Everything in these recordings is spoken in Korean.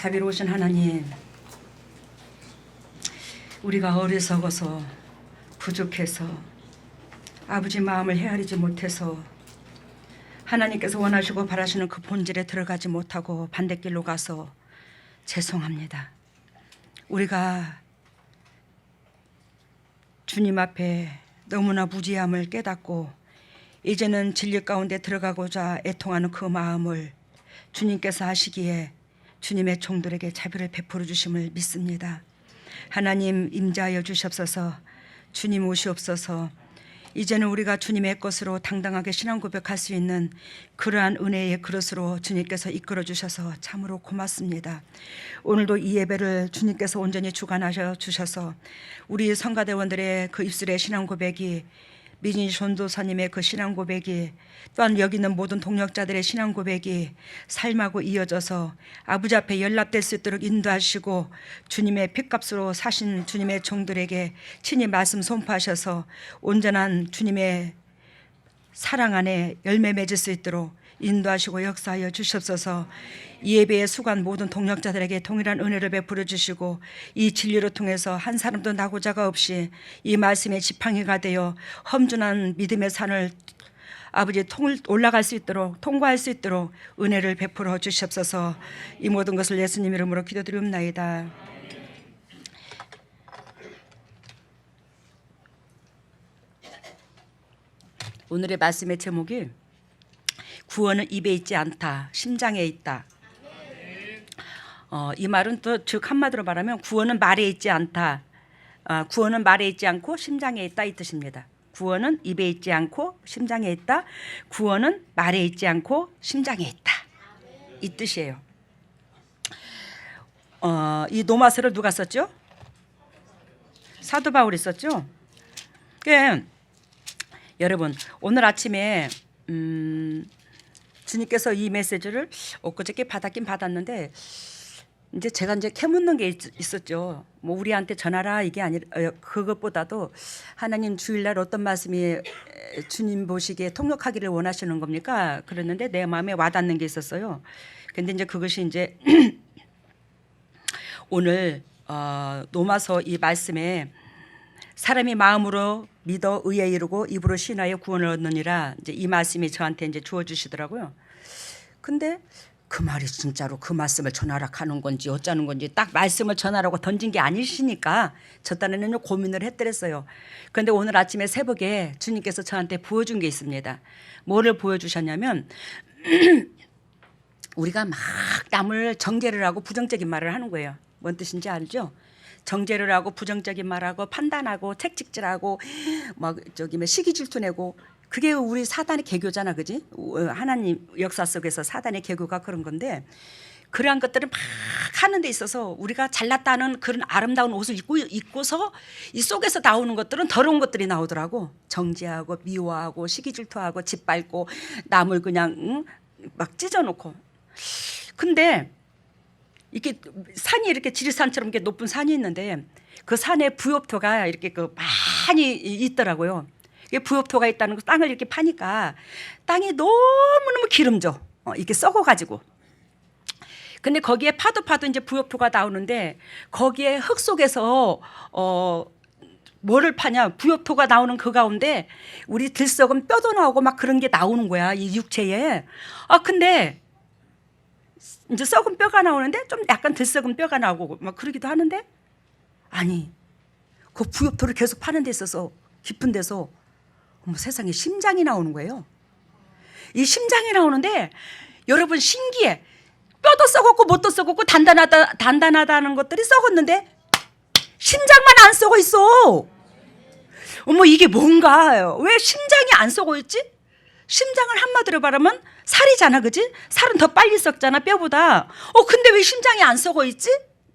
자비로우신 하나님, 우리가 어리석어서 부족해서 아버지 마음을 헤아리지 못해서 하나님께서 원하시고 바라시는 그 본질에 들어가지 못하고 반대길로 가서 죄송합니다. 우리가 주님 앞에 너무나 무지함을 깨닫고 이제는 진리 가운데 들어가고자 애통하는 그 마음을 주님께서 하시기에 주님의 종들에게 자비를 베풀어 주심을 믿습니다. 하나님 임자하여 주시옵소서. 주님 오시옵소서. 이제는 우리가 주님의 것으로 당당하게 신앙 고백할 수 있는 그러한 은혜의 그릇으로 주님께서 이끌어 주셔서 참으로 고맙습니다. 오늘도 이 예배를 주님께서 온전히 주관하셔 주셔서 우리 성가대원들의 그 입술의 신앙 고백이, 미진희 전도사님의 그 신앙 고백이, 또한 여기 있는 모든 동역자들의 신앙 고백이 삶하고 이어져서 아버지 앞에 연락될 수 있도록 인도하시고 주님의 핏값으로 사신 주님의 종들에게 친히 말씀 선포하셔서 온전한 주님의 사랑 안에 열매 맺을 수 있도록 인도하시고 역사하여 주시옵소서. 이 예배에 수고한 모든 동역자들에게 동일한 은혜를 베풀어 주시고 이 진리를 통해서 한 사람도 나고자가 없이 이 말씀의 지팡이가 되어 험준한 믿음의 산을 아버지 올라갈 수 있도록, 통과할 수 있도록 은혜를 베풀어 주시옵소서. 이 모든 것을 예수님 이름으로 기도드리옵나이다. 오늘의 말씀의 제목이 구원은 입에 있지 않다, 심장에 있다. 이 말은 또 즉 한마디로 말하면 구원은 말에 있지 않다. 구원은 말에 있지 않고 심장에 있다 이 뜻입니다. 구원은 입에 있지 않고 심장에 있다. 구원은 말에 있지 않고 심장에 있다. 이 뜻이에요. 이 노마서를 누가 썼죠? 사도 바울이 썼죠. 그러니까 여러분 오늘 아침에 주님께서 이 메시지를 엊그저께 받았긴 받았는데 이제 제가 캐묻는 게 있었죠. 뭐 우리한테 전하라 이게 아니라 그것보다도 하나님 주일날 어떤 말씀이 주님 보시기에 통역하기를 원하시는 겁니까? 그랬는데 내 마음에 와닿는 게 있었어요. 근데 이제 그것이 이제 오늘 로마서 이 말씀에 사람이 마음으로 믿어 의에 이르고 입으로 신하여 구원을 얻느니라, 이제 이 말씀이 저한테 이제 주어 주시더라고요. 근데 그 말이 진짜로 그 말씀을 전하라 하는 건지 어쩌는 건지 딱 말씀을 전하라고 던진 게 아니시니까 저 딴에는 고민을 했더랬어요. 그런데 오늘 아침에 새벽에 주님께서 저한테 보여준 게 있습니다. 뭐를 보여주셨냐면 우리가 막 남을 정죄를 하고 부정적인 말을 하는 거예요. 뭔 뜻인지 알죠? 정죄를 하고 부정적인 말하고 판단하고 책찍질하고 막 시기 질투내고, 그게 우리 사단의 개교잖아, 그지? 하나님 역사 속에서 사단의 개교가 그런 건데, 그러한 것들을 막 하는 데 있어서 우리가 잘났다는 그런 아름다운 옷을 입고서 이 속에서 나오는 것들은 더러운 것들이 나오더라고. 정죄하고 미워하고 시기 질투하고 짓밟고 남을 그냥 막 찢어놓고. 근데 이렇게 산이 이렇게 지리산처럼 이렇게 높은 산이 있는데 그 산에 부엽토가 이렇게 많이 있더라고요. 부엽토가 있다는 거, 땅을 이렇게 파니까 땅이 너무너무 기름져. 이렇게 썩어가지고. 근데 거기에 파도 이제 부엽토가 나오는데 거기에 흙 속에서 뭐를 파냐? 부엽토가 나오는 그 가운데 우리 들썩은 뼈도 나오고 막 그런 게 나오는 거야, 이 육체에. 근데 이제 썩은 뼈가 나오는데 좀 약간 들썩은 뼈가 나오고 막 그러기도 하는데, 아니 그 부엽토를 계속 파는 데 있어서 깊은 데서 세상에 심장이 나오는 거예요. 이 심장이 나오는데 여러분 신기해. 뼈도 썩었고 못도 썩었고 단단하다는 것들이 썩었는데 심장만 안 썩어 있어. 이게 뭔가, 왜 심장이 안 썩어 있지? 심장을 한마디로 말하면 살이잖아, 그지? 살은 더 빨리 썩잖아, 뼈보다. 근데 왜 심장이 안 썩어 있지?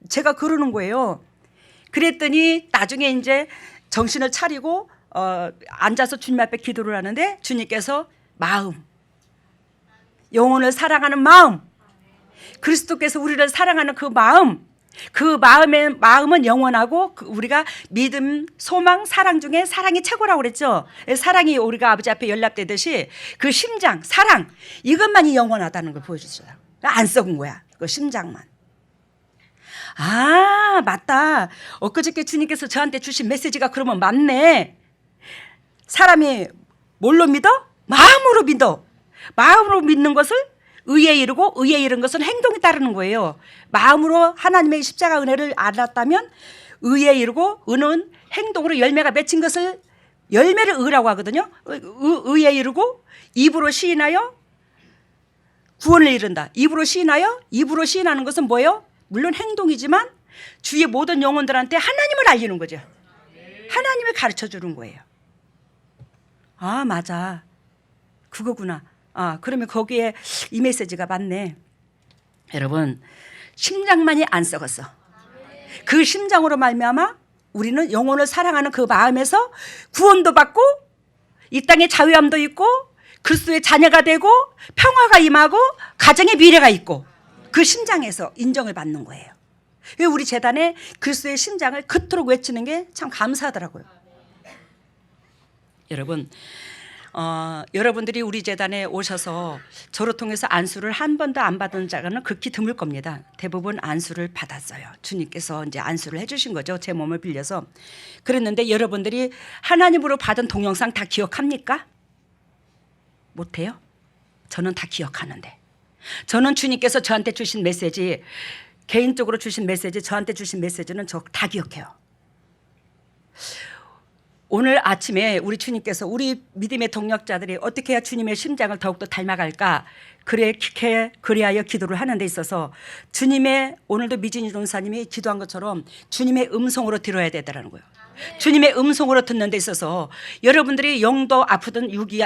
제가 그러는 거예요. 그랬더니 나중에 이제 정신을 차리고 앉아서 주님 앞에 기도를 하는데 주님께서 마음, 영혼을 사랑하는 마음, 그리스도께서 우리를 사랑하는 그 마음은 영원하고 우리가 믿음, 소망, 사랑 중에 사랑이 최고라고 그랬죠. 사랑이 우리가 아버지 앞에 연락되듯이 그 심장, 사랑, 이것만이 영원하다는 걸 보여주셔요. 안 썩은 거야, 그 심장만. 아, 맞다. 엊그저께 주님께서 저한테 주신 메시지가 그러면 맞네. 사람이 뭘로 믿어? 마음으로 믿어. 마음으로 믿는 것을 의에 이르고 의에 이른 것은 행동에 따르는 거예요. 마음으로 하나님의 십자가 은혜를 알았다면 의에 이르고 의는 행동으로 열매가 맺힌 것을 열매를 의라고 하거든요. 의에 이르고 입으로 시인하여 구원을 이룬다. 입으로 시인하는 것은 뭐예요? 물론 행동이지만 주위의 모든 영혼들한테 하나님을 알리는 거죠. 하나님을 가르쳐 주는 거예요. 아, 맞아. 그거구나. 아, 그러면 거기에 이 메시지가 맞네. 여러분, 심장만이 안 썩었어. 그 심장으로 말미암아 우리는 영혼을 사랑하는 그 마음에서 구원도 받고 이 땅에 자유함도 있고 그리스도의 자녀가 되고 평화가 임하고 가정의 미래가 있고 그 심장에서 인정을 받는 거예요. 우리 재단에 그리스도의 심장을 그토록 외치는 게 참 감사하더라고요. 여러분, 여러분들이 우리 재단에 오셔서 저를 통해서 안수를 한 번도 안 받은 자는 극히 드물 겁니다. 대부분 안수를 받았어요. 주님께서 이제 안수를 해주신 거죠. 제 몸을 빌려서. 그랬는데 여러분들이 하나님으로 받은 동영상 다 기억합니까? 못해요? 저는 다 기억하는데. 저는 주님께서 저한테 주신 메시지, 개인적으로 주신 메시지, 저한테 주신 메시지는 저 다 기억해요. 오늘 아침에 우리 주님께서 우리 믿음의 동력자들이 어떻게 해야 주님의 심장을 더욱더 닮아갈까, 그래하여 기도를 하는 데 있어서 주님의, 오늘도 미진이 전사님이 기도한 것처럼 주님의 음성으로 들어야 되더라는 거예요. 주님의 음성으로 듣는 데 있어서 여러분들이 영도 아프든 육이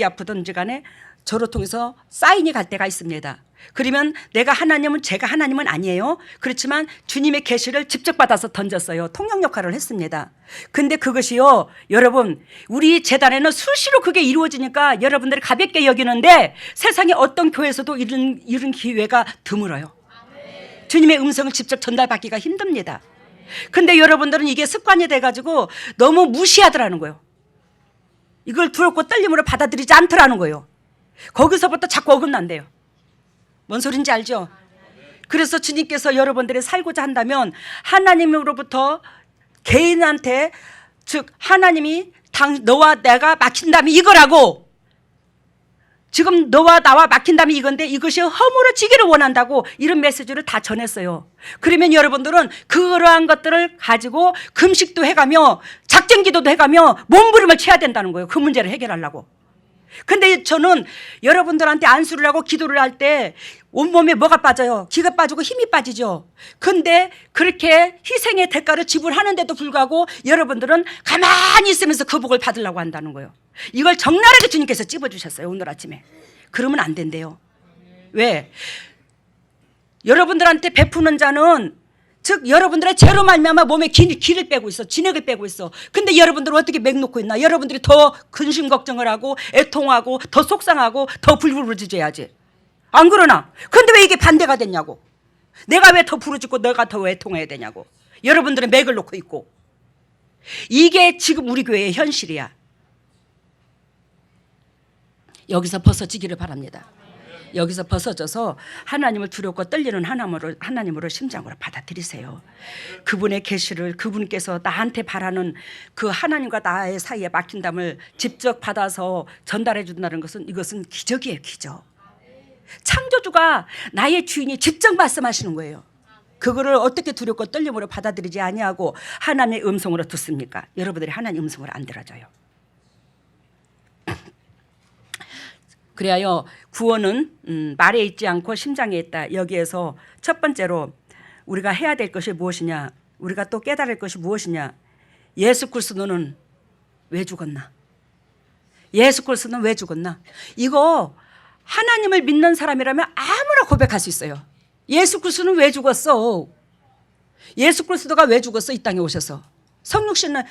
아프든 간에 저를 통해서 사인이 갈 때가 있습니다. 그러면 제가 하나님은 아니에요. 그렇지만 주님의 계시를 직접 받아서 던졌어요. 통역 역할을 했습니다. 근데 그것이요, 여러분, 우리 재단에는 수시로 그게 이루어지니까 여러분들이 가볍게 여기는데 세상에 어떤 교회에서도 이런 기회가 드물어요. 주님의 음성을 직접 전달받기가 힘듭니다. 근데 여러분들은 이게 습관이 돼가지고 너무 무시하더라는 거예요. 이걸 두렵고 떨림으로 받아들이지 않더라는 거예요. 거기서부터 자꾸 어긋난대요. 뭔 소린지 알죠? 그래서 주님께서 여러분들이 살고자 한다면 하나님으로부터 개인한테, 즉 하나님이 너와 내가 막힌다면 이거라고, 지금 너와 나와 막힌다면 이건데 이것이 허물어지기를 원한다고 이런 메시지를 다 전했어요. 그러면 여러분들은 그러한 것들을 가지고 금식도 해가며 작정기도도 해가며 몸부림을 쳐야 된다는 거예요. 그 문제를 해결하려고. 근데 저는 여러분들한테 안수를 하고 기도를 할 때 온몸에 뭐가 빠져요? 기가 빠지고 힘이 빠지죠. 근데 그렇게 희생의 대가를 지불하는데도 불구하고 여러분들은 가만히 있으면서 그 복을 받으려고 한다는 거예요. 이걸 적나라하게 주님께서 찝어주셨어요. 오늘 아침에. 그러면 안 된대요. 왜? 여러분들한테 베푸는 자는, 즉 여러분들의 죄로 말미암아 몸에 기를 빼고 있어. 진액을 빼고 있어. 근데 여러분들은 어떻게 맥 놓고 있나? 여러분들이 더 근심 걱정을 하고 애통하고 더 속상하고 더 불부르짖어야지. 안 그러나? 근데 왜 이게 반대가 됐냐고. 내가 왜 더 부르짖고 내가 더 애통해야 되냐고. 여러분들은 맥을 놓고 있고. 이게 지금 우리 교회의 현실이야. 여기서 벗어지기를 바랍니다. 여기서 벗어져서 하나님을 두렵고 떨리는 하나님으로 심장으로 받아들이세요. 그분의 계시를, 그분께서 나한테 바라는 그 하나님과 나의 사이에 막힌 담을 직접 받아서 전달해 준다는 것은, 이것은 기적이에요. 기적. 창조주가 나의 주인이 직접 말씀하시는 거예요. 그거를 어떻게 두렵고 떨림으로 받아들이지 아니하고 하나님의 음성으로 듣습니까? 여러분들이 하나님의 음성을 안 들어줘요. 그래야 구원은 말에 있지 않고 심장에 있다. 여기에서 첫 번째로 우리가 해야 될 것이 무엇이냐, 우리가 또 깨달을 것이 무엇이냐, 예수 그리스도는 왜 죽었나? 예수 그리스도는 왜 죽었나? 이거 하나님을 믿는 사람이라면 아무나 고백할 수 있어요. 예수 그리스도는 왜 죽었어? 예수 그리스도가 왜 죽었어? 이 땅에 오셔서. 성육신은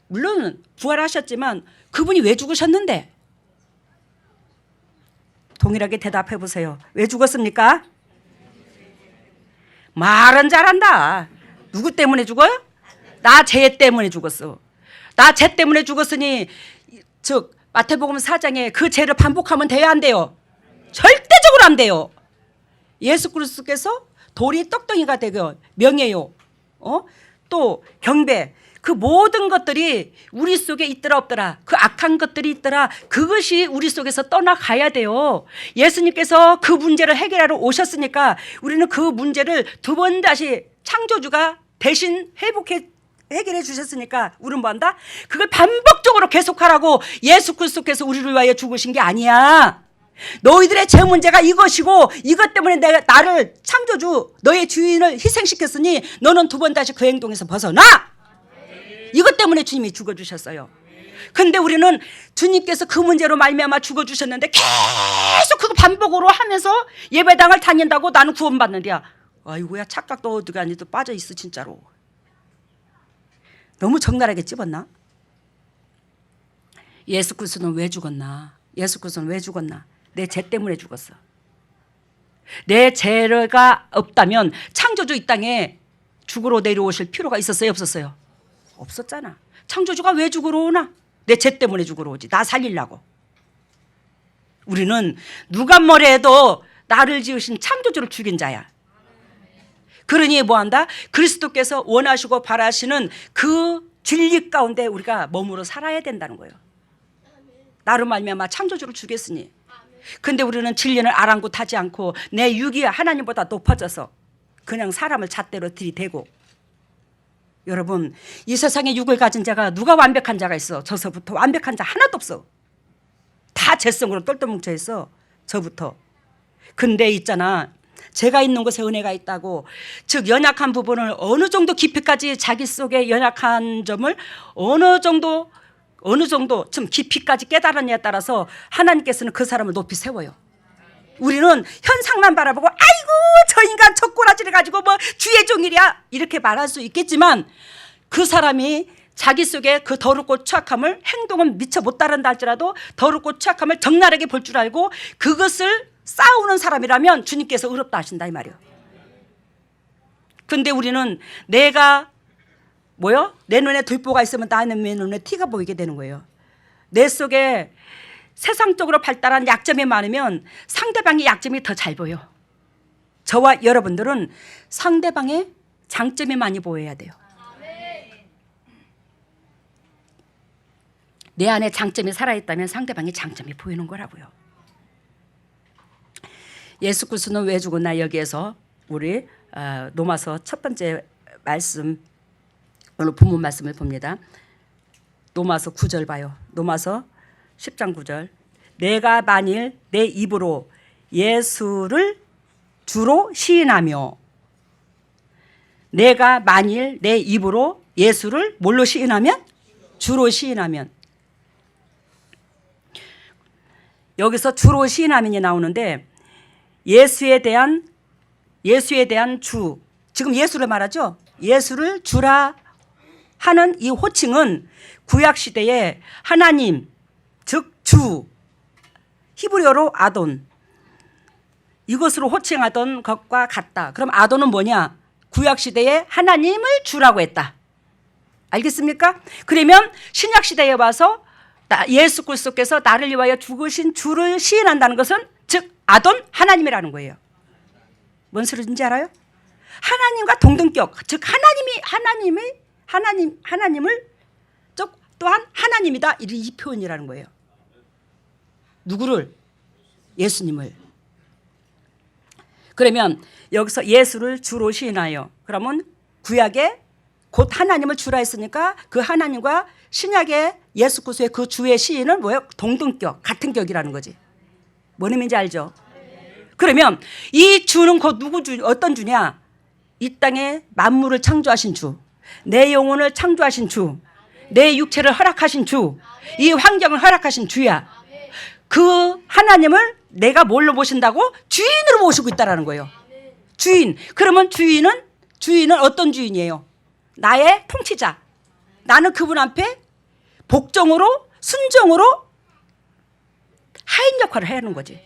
물론 부활하셨지만 그분이 왜 죽으셨는데? 동일하게 대답해 보세요. 왜 죽었습니까? 말은 잘한다. 누구 때문에 죽어요? 나 죄 때문에 죽었어. 나 죄 때문에 죽었으니, 즉 마태복음 4장에 그 죄를 반복하면 돼야 안 돼요? 절대적으로 안 돼요. 예수 그리스도께서 돌이 떡덩이가 되고 명예요. 또 경배, 그 모든 것들이 우리 속에 있더라 없더라, 그 악한 것들이 있더라, 그것이 우리 속에서 떠나가야 돼요. 예수님께서 그 문제를 해결하러 오셨으니까 우리는 그 문제를 두 번 다시 창조주가 대신 해결해 주셨으니까 우리는 뭐 한다? 그걸 반복적으로 계속하라고 예수 그리스도께서 우리를 위하여 죽으신 게 아니야. 너희들의 제 문제가 이것이고 이것 때문에 내가 나를 창조주 너의 주인을 희생시켰으니 너는 두 번 다시 그 행동에서 벗어나. 이것 때문에 주님이 죽어주셨어요. 근데 우리는 주님께서 그 문제로 말미암아 죽어주셨는데 계속 그거 반복으로 하면서 예배당을 다닌다고 나는 구원받는데야. 아이고야, 착각도 어디가 아니 또 빠져있어 진짜로. 너무 적나라하게 찝었나? 예수 그리스도는 왜 죽었나? 예수 그리스도는 왜 죽었나? 내 죄 때문에 죽었어. 내 죄가 없다면 창조주 이 땅에 죽으러 내려오실 필요가 있었어요, 없었어요? 없었잖아. 창조주가 왜 죽으러 오나? 내 죄 때문에 죽으러 오지. 나 살리려고. 우리는 누가 뭐래 해도 나를 지으신 창조주를 죽인 자야. 그러니 뭐한다? 그리스도께서 원하시고 바라시는 그 진리 가운데 우리가 머무러 살아야 된다는 거예요. 나로 말미암아 창조주를 죽였으니. 근데 우리는 진리는 아랑곳하지 않고 내 육이 하나님보다 높아져서 그냥 사람을 잣대로 들이대고. 여러분, 이 세상에 육을 가진 자가 누가 완벽한 자가 있어? 저서부터 완벽한 자 하나도 없어. 다 죄성으로 똘똘 뭉쳐 있어, 저부터. 근데 있잖아, 제가 있는 곳에 은혜가 있다고, 즉 연약한 부분을 어느 정도 깊이까지 자기 속에 연약한 점을 어느 정도 좀 깊이까지 깨달았냐에 따라서 하나님께서는 그 사람을 높이 세워요. 우리는 현상만 바라보고 아이고 저 인간 저 꼬라지를 가지고 뭐 주의 종이랴 이렇게 말할 수 있겠지만, 그 사람이 자기 속에 그 더럽고 추악함을, 행동은 미처 못 따른다 할지라도 더럽고 추악함을 적나라하게 볼 줄 알고 그것을 싸우는 사람이라면 주님께서 의롭다 하신다 이 말이에요. 근데 우리는 내가 내 눈에 들보가 있으면 남의 눈에 티가 보이게 되는 거예요. 내 속에 세상적으로 발달한 약점이 많으면 상대방의 약점이 더 잘 보여. 저와 여러분들은 상대방의 장점이 많이 보여야 돼요. 내 안에 장점이 살아있다면 상대방의 장점이 보이는 거라고요. 예수 그리스도는 왜 죽었나? 여기에서 우리 로마서 첫 번째 말씀, 오늘 본문 말씀을 봅니다. 로마서 9절 봐요. 로마서 10장 9절. 내가 만일 내 입으로 예수를 주로 시인하며, 내가 만일 내 입으로 예수를 뭘로 시인하면? 주로 시인하면. 여기서 주로 시인하면이 나오는데 예수에 대한 주, 지금 예수를 말하죠. 예수를 주라 하는 이 호칭은 구약 시대에 하나님, 즉 주, 히브리어로 아돈, 이것으로 호칭하던 것과 같다. 그럼 아돈은 뭐냐? 구약 시대에 하나님을 주라고 했다. 알겠습니까? 그러면 신약 시대에 와서 예수 그리스도께서 나를 위하여 죽으신 주를 시인한다는 것은 즉 아돈, 하나님이라는 거예요. 뭔 소리인지 알아요? 하나님과 동등격, 즉 하나님을 또한 하나님이다, 이 표현이라는 거예요. 누구를? 예수님을. 그러면 여기서 예수를 주로 시인하여, 그러면 구약에 곧 하나님을 주라 했으니까 그 하나님과 신약의 예수 그리스도의 그 주의 시인은 뭐예요? 동등격, 같은 격이라는 거지. 뭔 의미인지 알죠? 그러면 이 주는 곧 누구 주? 어떤 주냐? 이 땅에 만물을 창조하신 주, 내 영혼을 창조하신 주, 내 육체를 허락하신 주, 이 환경을 허락하신 주야. 그 하나님을 내가 뭘로 모신다고? 주인으로 모시고 있다는 거예요. 주인. 그러면 주인은 어떤 주인이에요? 나의 통치자. 나는 그분 앞에 복종으로, 순종으로 하인 역할을 해야 하는 거지.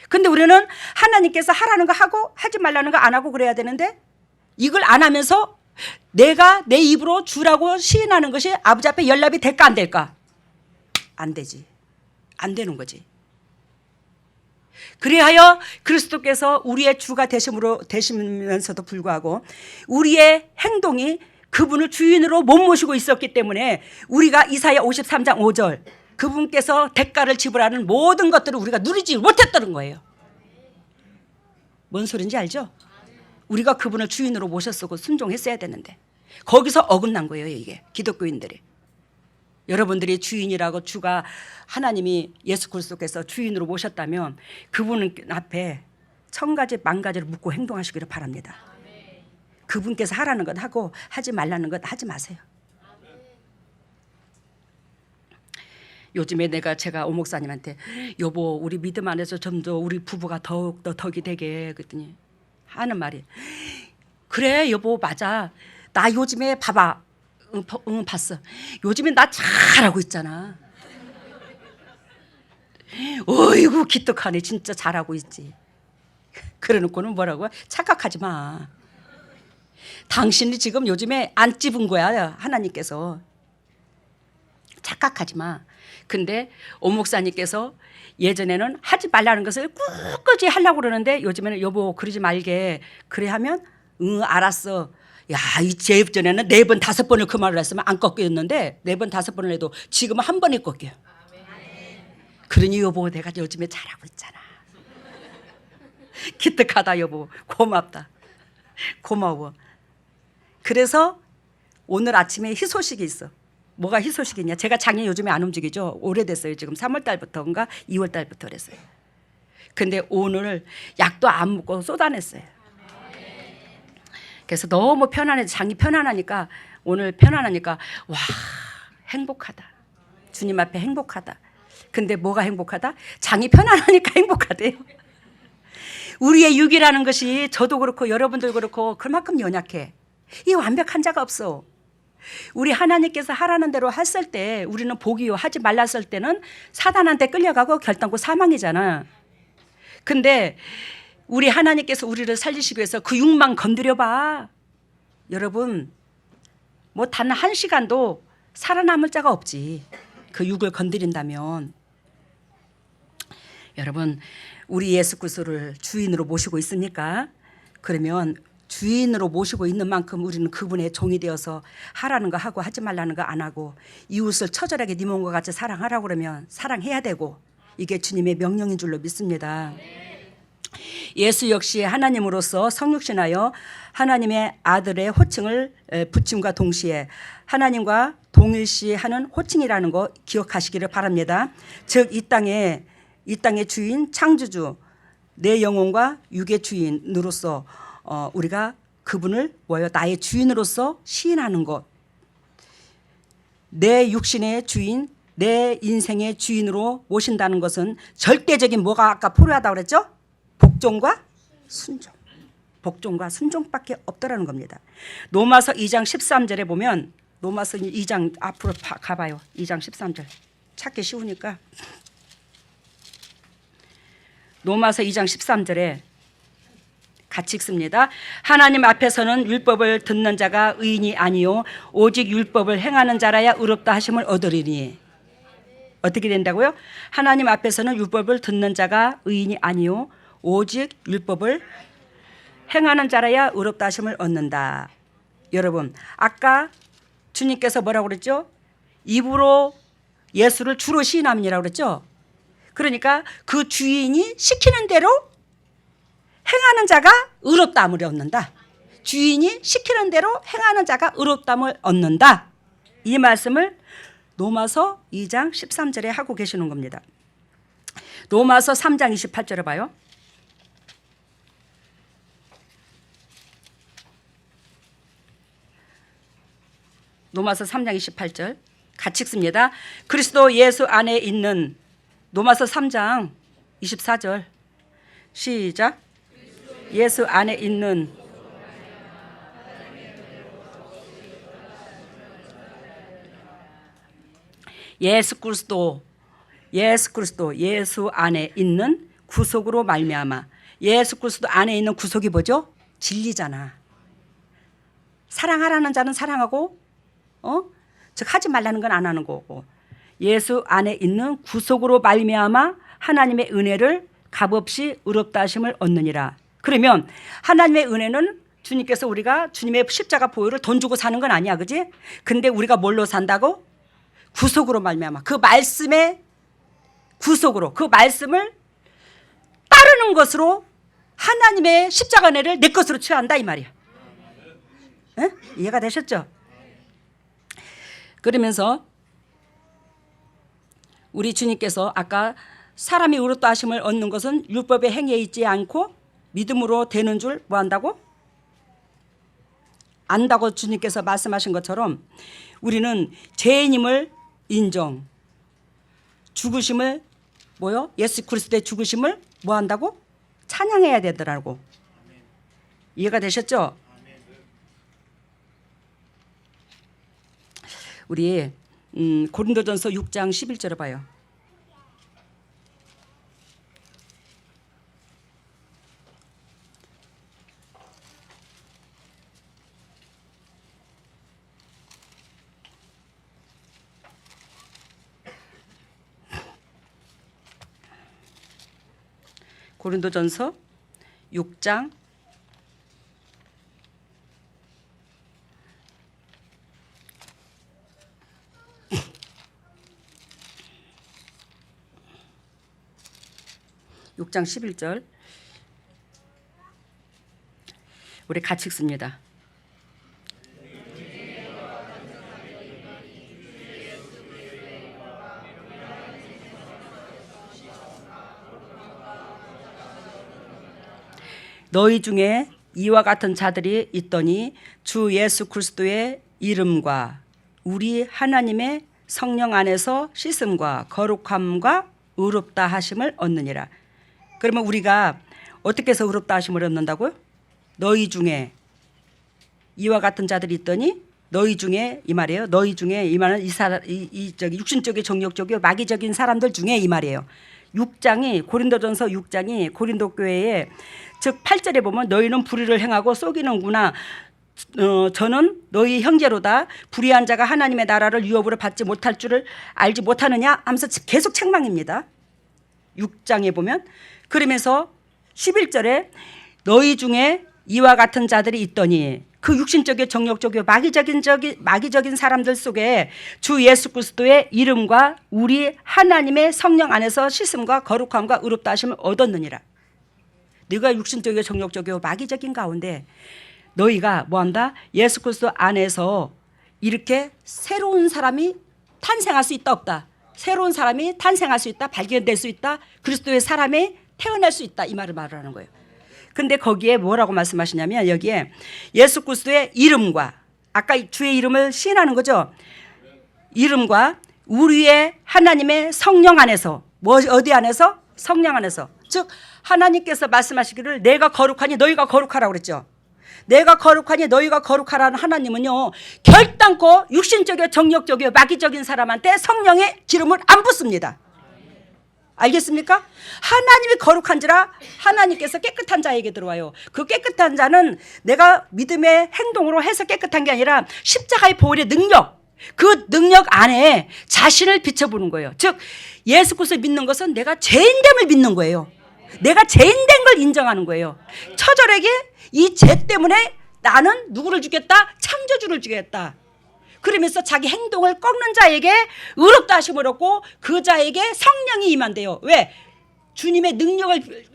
근데 우리는 하나님께서 하라는 거 하고 하지 말라는 거 안 하고 그래야 되는데, 이걸 안 하면서 내가 내 입으로 주라고 시인하는 것이 아버지 앞에 연락이 될까 안 될까? 안 되지. 안 되는 거지. 그리하여 그리스도께서 우리의 주가 되시면서도 불구하고 우리의 행동이 그분을 주인으로 못 모시고 있었기 때문에 우리가 이사야 53장 5절 그분께서 대가를 지불하는 모든 것들을 우리가 누리지 못했다는 거예요. 뭔 소린지 알죠? 우리가 그분을 주인으로 모셨고 순종했어야 되는데 거기서 어긋난 거예요. 이게 기독교인들이. 여러분들이 주인이라고 주가 하나님이 예수 그리스도께서 주인으로 모셨다면 그분 앞에 천 가지 만 가지를 묻고 행동하시기를 바랍니다. 그분께서 하라는 것 하고 하지 말라는 것 하지 마세요. 요즘에 제가 오 목사님한테 여보 우리 믿음 안에서 좀 더 우리 부부가 더욱더 덕이 되게 그랬더니 하는 말이 그래 여보 맞아 나 요즘에 봐봐 응 봤어 요즘에 나 잘하고 있잖아. 어이구 기특하네 진짜 잘하고 있지. 그래놓고는 뭐라고 착각하지 마. 당신이 지금 요즘에 안 찝은 거야 하나님께서. 착각하지 마. 근데 오 목사님께서 예전에는 하지 말라는 것을 꿋꿋이 하려고 그러는데 요즘에는 여보 그러지 말게 그래 하면 응 알았어. 야, 이 예전에는 4번 5번을 그 말을 했으면 안 꺾였는데 4번 5번을 해도 지금은 한 번에 꺾여. 그러니 여보 내가 요즘에 잘하고 있잖아. 기특하다 여보 고맙다. 고마워. 그래서 오늘 아침에 희소식이 있어. 뭐가 희소식이냐? 제가 장이 요즘에 안 움직이죠. 오래됐어요. 지금 3월 달부터인가 2월 달부터 그랬어요. 근데 오늘 약도 안 먹고 쏟아냈어요. 그래서 너무 편안해. 장이 편안하니까 오늘 편안하니까 와 행복하다. 주님 앞에 행복하다. 근데 뭐가 행복하다? 장이 편안하니까 행복하대요. 우리의 육이라는 것이 저도 그렇고 여러분들 그렇고 그만큼 연약해. 이 완벽한 자가 없어. 우리 하나님께서 하라는 대로 했을 때 우리는 복이요 하지 말랐을 때는 사단한테 끌려가고 결단코 사망이잖아. 근데 우리 하나님께서 우리를 살리시기 위해서 그 육만 건드려봐. 여러분 뭐 단 한 시간도 살아남을 자가 없지. 그 육을 건드린다면. 여러분 우리 예수 그리스도를 주인으로 모시고 있습니까? 그러면 주인으로 모시고 있는 만큼 우리는 그분의 종이 되어서 하라는 거 하고 하지 말라는 거 안 하고 이웃을 처절하게 네 몸과 같이 사랑하라고 그러면 사랑해야 되고 이게 주님의 명령인 줄로 믿습니다. 예수 역시 하나님으로서 성육신하여 하나님의 아들의 호칭을 붙임과 동시에 하나님과 동일시하는 호칭이라는 거 기억하시기를 바랍니다. 즉 이 땅의 주인 창조주 내 영혼과 육의 주인으로서 우리가 그분을 나의 주인으로서 시인하는 것. 내 육신의 주인, 내 인생의 주인으로 모신다는 것은 절대적인 뭐가 아까 필요하다고 그랬죠? 복종과 순종. 복종과 순종밖에 없다라는 겁니다. 로마서 2장 13절에 보면 로마서 2장 앞으로 가봐요. 2장 13절. 찾기 쉬우니까. 로마서 2장 13절에 같이 읽습니다. 하나님 앞에서는 율법을 듣는 자가 의인이 아니요 오직 율법을 행하는 자라야 의롭다 하심을 얻으리니. 어떻게 된다고요? 하나님 앞에서는 율법을 듣는 자가 의인이 아니요 오직 율법을 행하는 자라야 의롭다 하심을 얻는다. 여러분 아까 주님께서 뭐라고 그랬죠? 입으로 예수를 주로 시인함이라고 그랬죠? 그러니까 그 주인이 시키는 대로 행하는 자가 의롭다함을 얻는다. 주인이 시키는 대로 행하는 자가 의롭다함을 얻는다. 이 말씀을 로마서 2장 13절에 하고 계시는 겁니다. 로마서 3장 28절에 봐요. 로마서 3장 28절 같이 읽습니다. 그리스도 예수 안에 있는 로마서 3장 24절 시작. 예수 안에 있는 예수 그리스도 예수 안에 있는 구속으로 말미암아. 예수 그리스도 안에 있는 구속이 뭐죠? 진리잖아. 사랑하라는 자는 사랑하고 즉 하지 말라는 건 안 하는 거고 예수 안에 있는 구속으로 말미암아 하나님의 은혜를 값없이 의롭다 하심을 얻느니라. 그러면 하나님의 은혜는 주님께서 우리가 주님의 십자가 보혈을 돈 주고 사는 건 아니야, 그지? 근데 우리가 뭘로 산다고? 구속으로 말미암아. 그 말씀의 구속으로, 그 말씀을 따르는 것으로 하나님의 십자가 은혜를 내 것으로 취한다 이 말이야. 에? 이해가 되셨죠? 그러면서 우리 주님께서 아까 사람이 의롭다 하심을 얻는 것은 율법의 행위에 있지 않고 믿음으로 되는 줄 뭐 한다고? 안다고 주님께서 말씀하신 것처럼 우리는 죄인임을 인정, 죽으심을 뭐요? 예수 그리스도의 죽으심을 뭐 한다고? 찬양해야 되더라고. 이해가 되셨죠? 우리 고린도전서 6장 11절을 봐요. 고린도전서 6장 6장 11절 우리 같이 읽습니다. 너희 중에 이와 같은 자들이 있더니 주 예수 그리스도의 이름과 우리 하나님의 성령 안에서 씻음과 거룩함과 의롭다 하심을 얻느니라. 그러면 우리가 어떻게 해서 의롭다 하심을 얻는다고요? 너희 중에 이와 같은 자들이 있더니 너희 중에 이 말이에요. 너희 중에 이 말은 육신적인 정욕적이요 마귀적인 사람들 중에 이 말이에요. 6장이 고린도전서 6장이 고린도 교회에 즉 8절에 보면 너희는 불의를 행하고 속이는구나. 저는 너희 형제로다. 불의한 자가 하나님의 나라를 유업으로 받지 못할 줄을 알지 못하느냐 하면서 계속 책망입니다. 6장에 보면 그러면서 11절에 너희 중에 이와 같은 자들이 있더니 그 육신적이요 정욕적이요 마귀적인 사람들 속에 주 예수 그리스도의 이름과 우리 하나님의 성령 안에서 씻음과 거룩함과 의롭다 하심을 얻었느니라. 네가 육신적이요 정욕적이요 마귀적인 가운데 너희가 뭐한다? 예수 그리스도 안에서 이렇게 새로운 사람이 탄생할 수 있다 없다? 새로운 사람이 탄생할 수 있다, 발견될 수 있다, 그리스도의 사람이 태어날 수 있다 이 말을 말하는 거예요. 근데 거기에 뭐라고 말씀하시냐면 여기에 예수 그리스도의 이름과 아까 주의 이름을 시인하는 거죠. 이름과 우리의 하나님의 성령 안에서 뭐 어디 안에서? 성령 안에서. 즉 하나님께서 말씀하시기를 내가 거룩하니 너희가 거룩하라고 그랬죠. 내가 거룩하니 너희가 거룩하라는 하나님은요 결단코 육신적이요 정욕적이요 마귀적인 사람한테 성령의 기름을 안 붓습니다. 알겠습니까? 하나님이 거룩한지라 하나님께서 깨끗한 자에게 들어와요. 그 깨끗한 자는 내가 믿음의 행동으로 해서 깨끗한 게 아니라 십자가의 보혈의 능력, 그 능력 안에 자신을 비춰보는 거예요. 즉 예수 그리스도 믿는 것은 내가 죄인됨을 믿는 거예요. 내가 죄인된 걸 인정하는 거예요. 처절하게 이 죄 때문에 나는 누구를 죽였다? 창조주를 죽였다. 그러면서 자기 행동을 꺾는 자에게 의롭다 하심을 얻고 그 자에게 성령이 임한대요. 왜? 주님의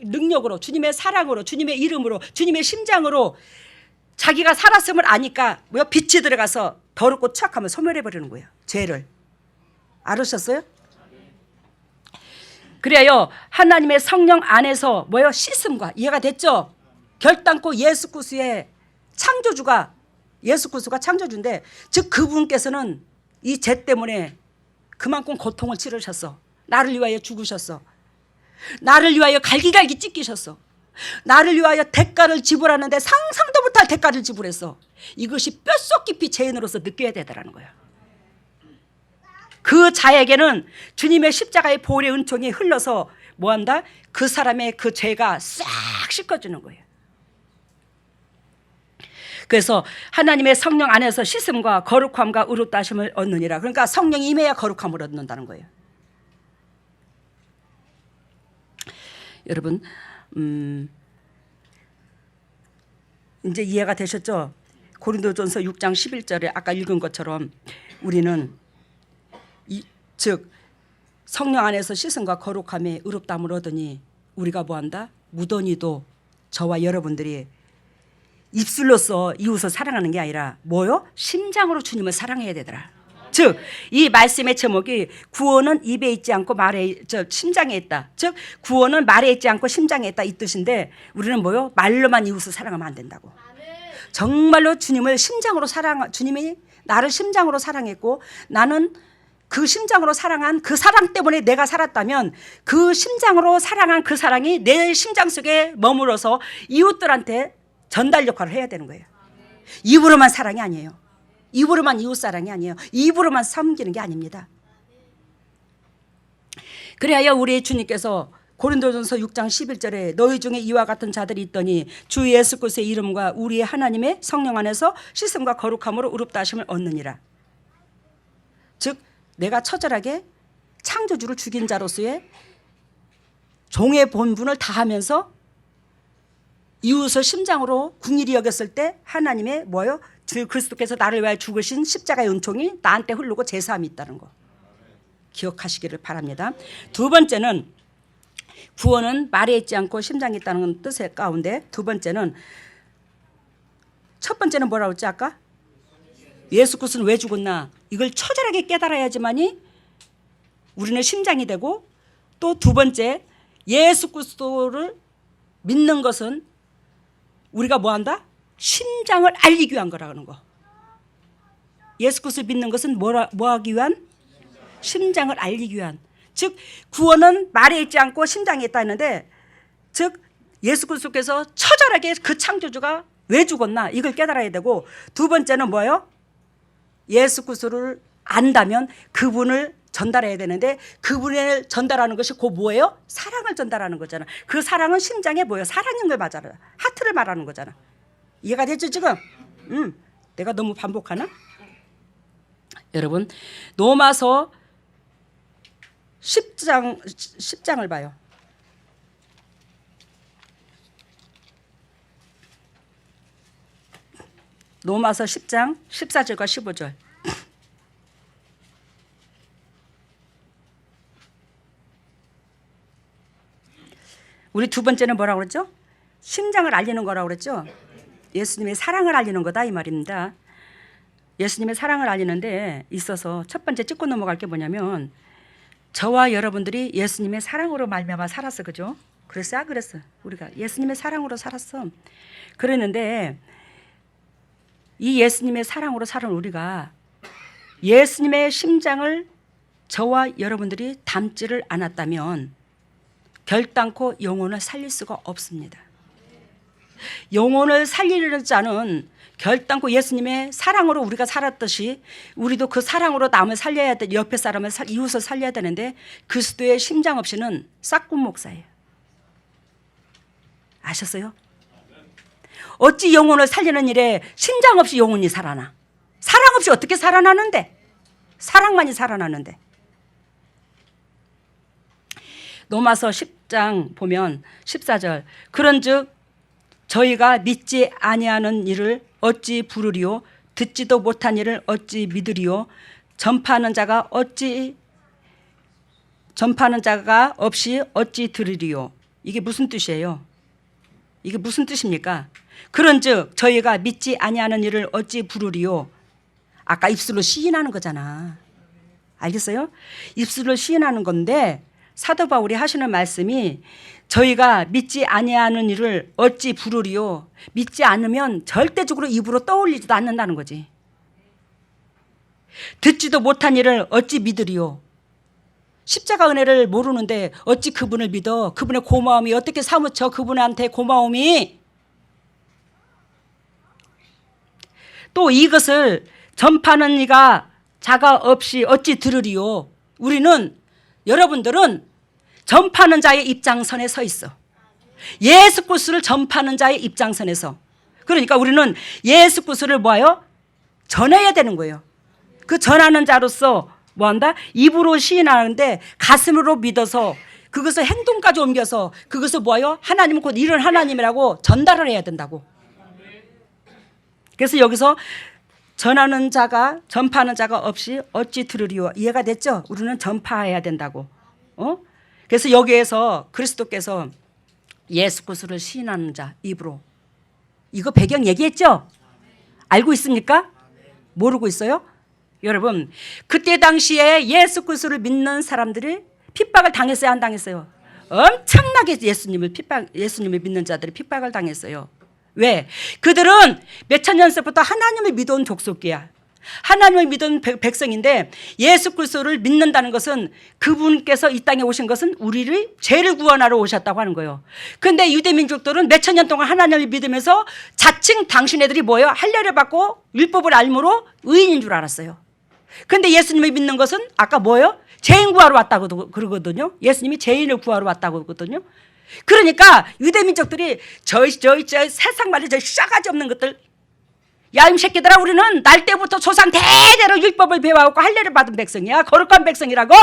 능력으로 주님의 사랑으로 주님의 이름으로 주님의 심장으로 자기가 살았음을 아니까 뭐야? 빛이 들어가서 더럽고 추악하면 소멸해버리는 거예요. 죄를. 알으셨어요? 그래요. 하나님의 성령 안에서 뭐요? 씻음과 이해가 됐죠? 결단코 예수 그리스도의 창조주가 예수 그리스도가 창조주인데 즉 그분께서는 이 죄 때문에 그만큼 고통을 치르셨어. 나를 위하여 죽으셨어. 나를 위하여 갈기갈기 찢기셨어. 나를 위하여 대가를 지불하는데 상상도 못할 대가를 지불했어. 이것이 뼛속 깊이 죄인으로서 느껴야 되더라는 거야. 그 자에게는 주님의 십자가의 보혈의 은총이 흘러서 뭐한다? 그 사람의 그 죄가 싹 씻어주는 거예요. 그래서 하나님의 성령 안에서 씻음과 거룩함과 의롭다 하심을 얻느니라. 그러니까 성령이 임해야 거룩함을 얻는다는 거예요. 여러분 이제 이해가 되셨죠? 고린도전서 6장 11절에 아까 읽은 것처럼 우리는 즉 성령 안에서 씻음과 거룩함에 의롭다함을 얻으니 우리가 뭐한다? 무던히도 저와 여러분들이 입술로서 이웃을 사랑하는 게 아니라 뭐요? 심장으로 주님을 사랑해야 되더라. 즉 이 말씀의 제목이 구원은 입에 있지 않고 심장에 있다. 즉 구원은 말에 있지 않고 심장에 있다 이 뜻인데 우리는 뭐요? 말로만 이웃을 사랑하면 안 된다고. 정말로 주님을 심장으로 주님이 나를 심장으로 사랑했고 나는 그 심장으로 사랑한 그 사랑 때문에 내가 살았다면 그 심장으로 사랑한 그 사랑이 내 심장 속에 머물러서 이웃들한테 전달 역할을 해야 되는 거예요. 입으로만 사랑이 아니에요. 입으로만 이웃 사랑이 아니에요. 입으로만 섬기는 게 아닙니다. 그래야 우리 주님께서 고린도전서 6장 11절에 너희 중에 이와 같은 자들이 있더니 주 예수 그리스도의 이름과 우리의 하나님의 성령 안에서 씻음과 거룩함으로 의롭다 하심을 얻느니라. 즉 내가 처절하게 창조주를 죽인 자로서의 종의 본분을 다하면서 이웃을 심장으로 궁일이 여겼을 때 하나님의 뭐요? 주 그리스도께서 나를 위하여 죽으신 십자가의 은총이 나한테 흐르고 제사함이 있다는 거 기억하시기를 바랍니다. 두 번째는 구원은 말에 있지 않고 심장에 있다는 뜻의 가운데 두 번째는 첫 번째는 뭐라고 했지 아까? 예수 그리스도는 왜 죽었나? 이걸 처절하게 깨달아야지만이 우리는 심장이 되고 또 두 번째 예수 그리스도를 믿는 것은 우리가 뭐한다? 심장을 알리기 위한 거라는 거. 예수 그리스도를 믿는 것은 뭐하기 위한? 심장을 알리기 위한. 즉 구원은 말에 있지 않고 심장에 있다 했는데 즉 예수 그리스도께서 처절하게 그 창조주가 왜 죽었나 이걸 깨달아야 되고 두 번째는 뭐예요? 예수 그리스도를 안다면 그분을 전달해야 되는데 그분을 전달하는 것이 그 뭐예요? 사랑을 전달하는 거잖아. 그 사랑은 심장에 뭐예요? 사랑인 걸 말하잖아. 하트를 말하는 거잖아. 이해가 되죠 지금? 내가 너무 반복하나? 여러분 로마서 10장을 봐요. 로마서 10장 14절과 15절. 우리 두 번째는 뭐라고 그랬죠? 심장을 알리는 거라고 그랬죠? 예수님의 사랑을 알리는 거다 이 말입니다. 예수님의 사랑을 알리는데 있어서 첫 번째 짚고 넘어갈 게 뭐냐면 저와 여러분들이 예수님의 사랑으로 말미암아 살았어. 그죠? 그랬어? 그랬어. 우리가 예수님의 사랑으로 살았어. 그랬는데 이 예수님의 사랑으로 살은 우리가 예수님의 심장을 저와 여러분들이 담지를 않았다면 결단코 영혼을 살릴 수가 없습니다. 영혼을 살리려는 자는 결단코 예수님의 사랑으로 우리가 살았듯이 우리도 그 사랑으로 남을 살려야 돼. 옆에 사람을 이웃을 살려야 되는데 그리스도의 심장 없이는 싹군 목사예요. 아셨어요? 어찌 영혼을 살리는 일에 심장 없이 영혼이 살아나? 사랑 없이 어떻게 살아나는데? 사랑만이 살아나는데. 로마서 10장 보면 14절 그런즉 저희가 믿지 아니하는 일을 어찌 부르리요 듣지도 못한 일을 어찌 믿으리요 전파하는 자가 없이 어찌 들으리요. 이게 무슨 뜻이에요? 이게 무슨 뜻입니까? 그런즉 저희가 믿지 아니하는 일을 어찌 부르리요. 아까 입술로 시인하는 거잖아. 알겠어요? 입술로 시인하는 건데 사도 바울이 하시는 말씀이 저희가 믿지 아니하는 일을 어찌 부르리요. 믿지 않으면 절대적으로 입으로 떠올리지도 않는다는 거지. 듣지도 못한 일을 어찌 믿으리요. 십자가 은혜를 모르는데 어찌 그분을 믿어. 그분의 고마움이 어떻게 사무쳐 그분한테 고마움이. 또 이것을 전파하는 이가 자가 없이 어찌 들으리요. 우리는 여러분들은 전파하는 자의 입장선에 서 있어. 예수 그리스도를 전파하는 자의 입장선에서. 그러니까 우리는 예수 그리스도를 뭐예요? 전해야 되는 거예요. 그 전하는 자로서 뭐한다? 입으로 시인하는데 가슴으로 믿어서 그것을 행동까지 옮겨서 그것을 뭐예요? 하나님은 곧 이런 하나님이라고 전달을 해야 된다고. 그래서 여기서 전하는 자가 전파하는 자가 없이 어찌 들으리요. 이해가 됐죠? 우리는 전파해야 된다고. 그래서 여기에서 그리스도께서 예수 그리스도를 시인하는 자 입으로, 이거 배경 얘기했죠? 알고 있습니까? 모르고 있어요? 여러분, 그때 당시에 예수 그리스도를 믿는 사람들이 핍박을 당했어요, 안 당했어요? 엄청나게 예수님을 믿는 자들이 핍박을 당했어요. 왜? 그들은 몇천 년서부터 하나님을 믿어온 족속이야. 하나님을 믿은 백성인데 예수 그리스도를 믿는다는 것은 그분께서 이 땅에 오신 것은 우리를 죄를 구원하러 오셨다고 하는 거예요. 그런데 유대민족들은 몇천 년 동안 하나님을 믿으면서 자칭 당신네들이 뭐예요? 할례를 받고 율법을 알므로 의인인 줄 알았어요. 그런데 예수님을 믿는 것은 아까 뭐예요? 죄인 구하러 왔다고 그러거든요. 예수님이 죄인을 구하러 왔다고 그러거든요. 그러니까 유대민족들이 저 세상 말이 저 싸가지 없는 것들, 야 이 새끼들아, 우리는 날 때부터 조상 대대로 율법을 배워왔고 할례를 받은 백성이야. 거룩한 백성이라고.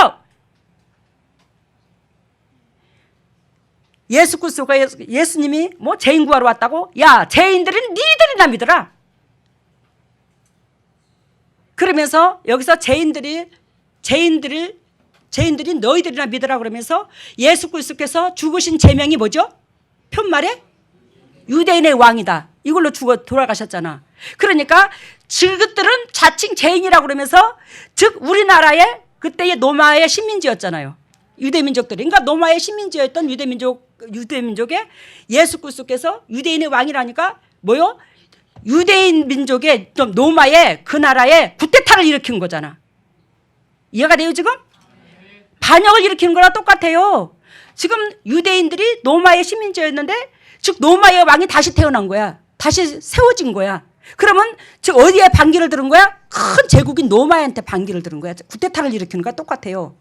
예수 그리스도가 예수님이 뭐 죄인 구하러 왔다고? 야, 죄인들은 니들이나 믿어라. 그러면서 여기서 죄인들이 너희들이나 믿으라 그러면서 예수 그리스도께서 죽으신 제명이 뭐죠? 편말에 유대인의 왕이다. 이걸로 죽어 돌아가셨잖아. 그러니까 그것들은 자칭 죄인이라고 그러면서, 즉 우리나라의 그때의 노마의 식민지였잖아요. 유대민족들이. 그러니까 노마의 식민지였던 유대민족의 예수 그리스도께서 유대인의 왕이라니까 뭐요? 유대인 민족의 좀 노마의 그 나라의 쿠데타를 일으킨 거잖아. 이해가 돼요 지금? 반역을 일으키는 거랑 똑같아요. 지금 유대인들이 노마의 식민지였는데, 즉 노마의 왕이 다시 태어난 거야. 다시 세워진 거야. 그러면 즉 어디에 반기를 들은 거야? 큰 제국인 노마한테 반기를 들은 거야. 쿠데타를 일으키는 거랑 똑같아요.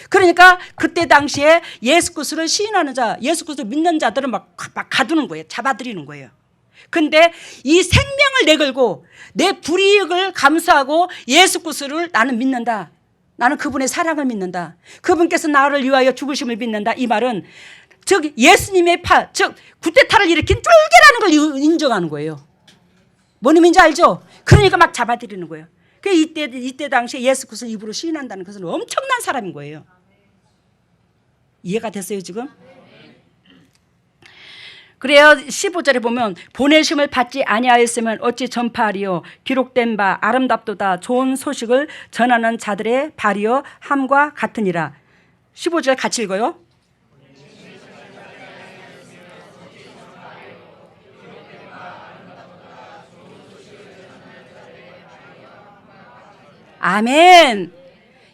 그러니까 그때 당시에 예수 그리스도를 시인하는 자, 예수 그리스도 믿는 자들은 막 가두는 거예요. 잡아들이는 거예요. 근데 이 생명을 내걸고 내 불이익을 감수하고 예수 그리스도를 나는 믿는다. 나는 그분의 사랑을 믿는다. 그분께서 나를 위하여 죽으심을 믿는다. 이 말은 즉 예수님의 즉 쿠데타를 일으킨 쫄개라는 걸 인정하는 거예요. 뭔 의미인지 알죠? 그러니까 막 잡아들이는 거예요. 이때 당시에 예수 그리스도를 입으로 시인한다는 것은 엄청난 사람인 거예요. 이해가 됐어요 지금? 그래요. 15절에 보면 보내심을 받지 아니하였으면 어찌 전파하리요. 기록된 바 아름답도다 좋은 소식을 전하는 자들의 발이요 함과 같으니라. 15절 같이 읽어요. 아멘.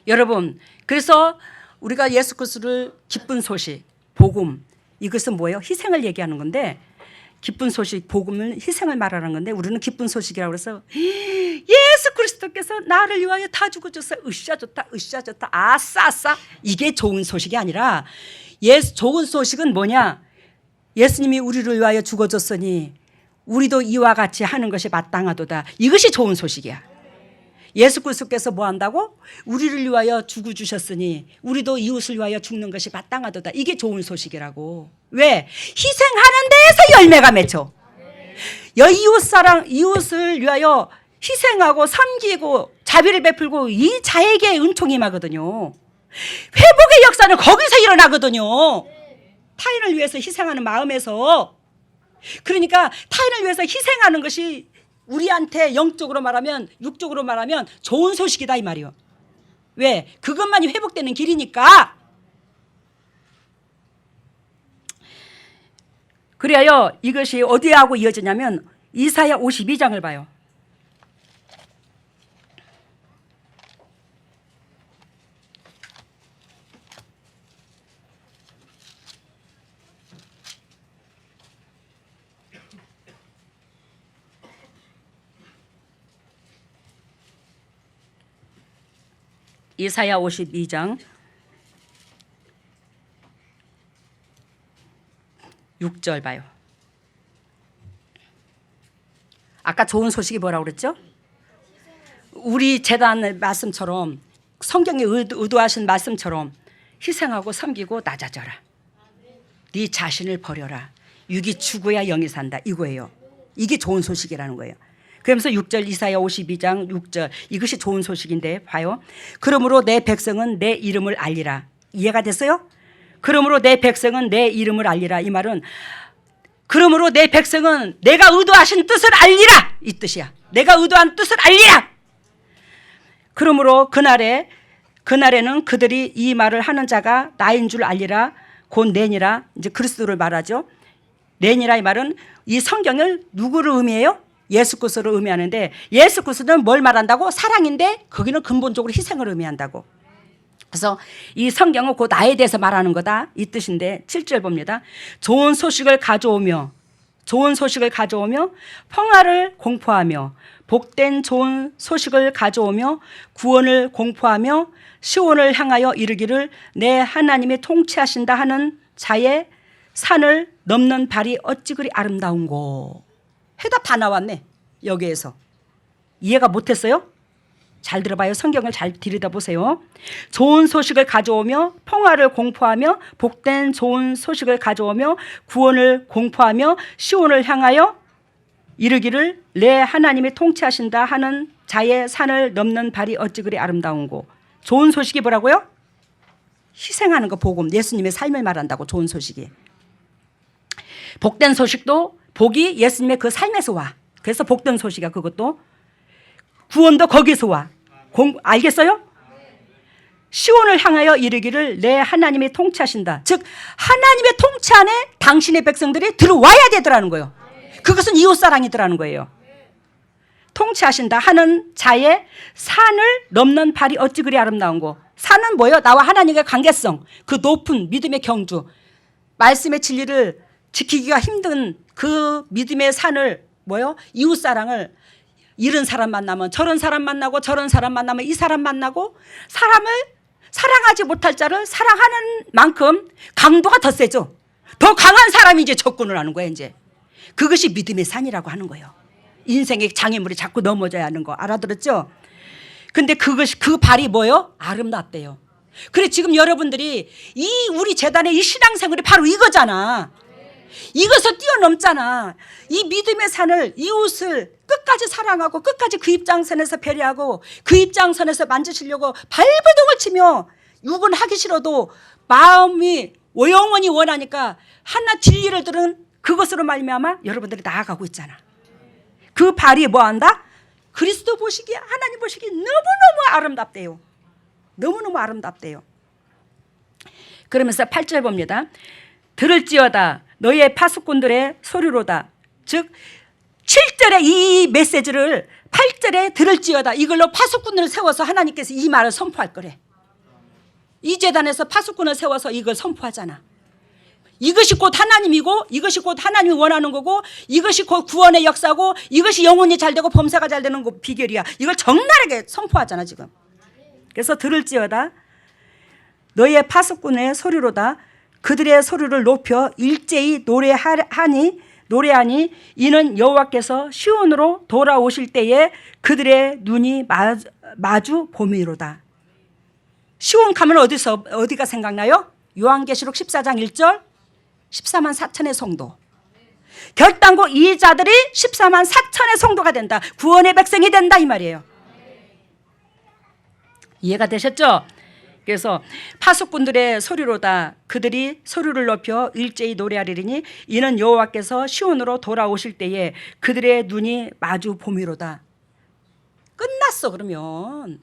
여러분, 그래서 우리가 예수 그리스도를 기쁜 소식, 복음, 이것은 뭐예요? 희생을 얘기하는 건데, 기쁜 소식, 복음은 희생을 말하는 건데 우리는 기쁜 소식이라고 해서 예수 그리스도께서 나를 위하여 다 죽어줬어. 으쌰 좋다, 으쌰 좋다, 아싸 아싸. 이게 좋은 소식이 아니라 좋은 소식은 뭐냐? 예수님이 우리를 위하여 죽어줬으니 우리도 이와 같이 하는 것이 마땅하도다. 이것이 좋은 소식이야. 예수 그리스도께서 뭐 한다고? 우리를 위하여 죽어주셨으니 우리도 이웃을 위하여 죽는 것이 마땅하도다. 이게 좋은 소식이라고. 왜? 희생하는 데에서 열매가 맺혀. 이웃을 위하여 희생하고 섬기고 자비를 베풀고 이 자에게 은총이 임하거든요. 회복의 역사는 거기서 일어나거든요. 타인을 위해서 희생하는 마음에서. 그러니까 타인을 위해서 희생하는 것이 우리한테 영적으로 말하면, 육적으로 말하면 좋은 소식이다 이 말이요. 왜? 그것만이 회복되는 길이니까. 그래요. 이것이 어디하고 이어지냐면 이사야 52장을 봐요. 이사야 52장 6절 봐요. 아까 좋은 소식이 뭐라고 그랬죠? 우리 제단 말씀처럼, 성경에 의도하신 말씀처럼 희생하고 섬기고 낮아져라. 네 자신을 버려라. 육이 죽어야 영이 산다. 이거예요. 이게 좋은 소식이라는 거예요. 그러면서 6절 이사야 52장 6절 이것이 좋은 소식인데 봐요. 그러므로 내 백성은 내 이름을 알리라. 이해가 됐어요? 그러므로 내 백성은 내 이름을 알리라. 이 말은 그러므로 내 백성은 내가 의도하신 뜻을 알리라. 이 뜻이야. 내가 의도한 뜻을 알리라. 그러므로 그날에는 그들이 이 말을 하는 자가 나인 줄 알리라. 곧 내니라. 이제 그리스도를 말하죠. 내니라 이 말은 이 성경을 누구를 의미해요? 예수 그리스도를 의미하는데 예수 그리스도는 뭘 말한다고? 사랑인데 거기는 근본적으로 희생을 의미한다고. 그래서 이 성경은 곧 나에 대해서 말하는 거다 이 뜻인데 7절 봅니다. 좋은 소식을 가져오며 평화를 공포하며 복된 좋은 소식을 가져오며 구원을 공포하며 시온을 향하여 이르기를 내 하나님이 통치하신다 하는 자의 산을 넘는 발이 어찌 그리 아름다운고. 해답 다 나왔네. 여기에서 이해가 못했어요? 잘 들어봐요. 성경을 잘 들여다보세요. 좋은 소식을 가져오며 평화를 공포하며 복된 좋은 소식을 가져오며 구원을 공포하며 시온을 향하여 이르기를 내 하나님이 통치하신다 하는 자의 산을 넘는 발이 어찌 그리 아름다운고. 좋은 소식이 뭐라고요? 희생하는 거 복음. 예수님의 삶을 말한다고. 좋은 소식이. 복된 소식도 복이 예수님의 그 삶에서 와. 그래서 복된 소식이야. 그것도 구원도 거기서 와. 알겠어요? 시온을 향하여 이르기를 내 하나님이 통치하신다. 즉 하나님의 통치 안에 당신의 백성들이 들어와야 되더라는 거예요. 그것은 이웃사랑이더라는 거예요. 통치하신다 하는 자의 산을 넘는 발이 어찌 그리 아름다운 거. 산은 뭐예요? 나와 하나님의 관계성, 그 높은 믿음의 경주, 말씀의 진리를 지키기가 힘든 그 믿음의 산을 뭐예요? 이웃사랑을 이런 사람 만나면 저런 사람 만나고 저런 사람 만나면 이 사람 만나고 사람을 사랑하지 못할 자를 사랑하는 만큼 강도가 더 세죠. 더 강한 사람이 이제 접근을 하는 거예요. 이제 그것이 믿음의 산이라고 하는 거예요. 인생의 장애물이 자꾸 넘어져야 하는 거 알아들었죠? 근데 그것이 그 발이 뭐예요? 아름답대요. 그래 지금 여러분들이 이 우리 재단의 이 신앙생활이 바로 이거잖아. 이것을 뛰어넘잖아. 이 믿음의 산을 이웃을 끝까지 사랑하고 끝까지 그 입장선에서 배려하고 그 입장선에서 만지시려고 발버둥을 치며 육은 하기 싫어도 마음이 영원히 원하니까 하나 진리를 들은 그것으로 말미암아 여러분들이 나아가고 있잖아. 그 발이 뭐한다? 그리스도 보시기에 하나님 보시기에 너무너무 아름답대요. 너무너무 아름답대요. 그러면서 8절 봅니다. 들을지어다 너희의 파수꾼들의 소리로다. 즉 7절에 이 메시지를 8절에 들을지어다 이걸로 파수꾼을 세워서 하나님께서 이 말을 선포할 거래. 이 재단에서 파수꾼을 세워서 이걸 선포하잖아. 이것이 곧 하나님이고 이것이 곧 하나님이 원하는 거고 이것이 곧 구원의 역사고 이것이 영혼이 잘 되고 범사가 잘 되는 거 비결이야. 이걸 적나라하게 선포하잖아 지금. 그래서 들을지어다 너희의 파수꾼의 소리로다 그들의 소리를 높여 일제히 노래하니 이는 여호와께서 시온으로 돌아오실 때에 그들의 눈이 마주 봄이로다. 시온 가면 어디가 생각나요? 요한계시록 14장 1절 14만 4천의 성도. 결단코 이 자들이 14만 4천의 성도가 된다. 구원의 백성이 된다 이 말이에요. 이해가 되셨죠? 그래서 파수꾼들의 소리로다 그들이 소리를 높여 일제히 노래하리니 이는 여호와께서 시온으로 돌아오실 때에 그들의 눈이 마주 봄이로다. 끝났어. 그러면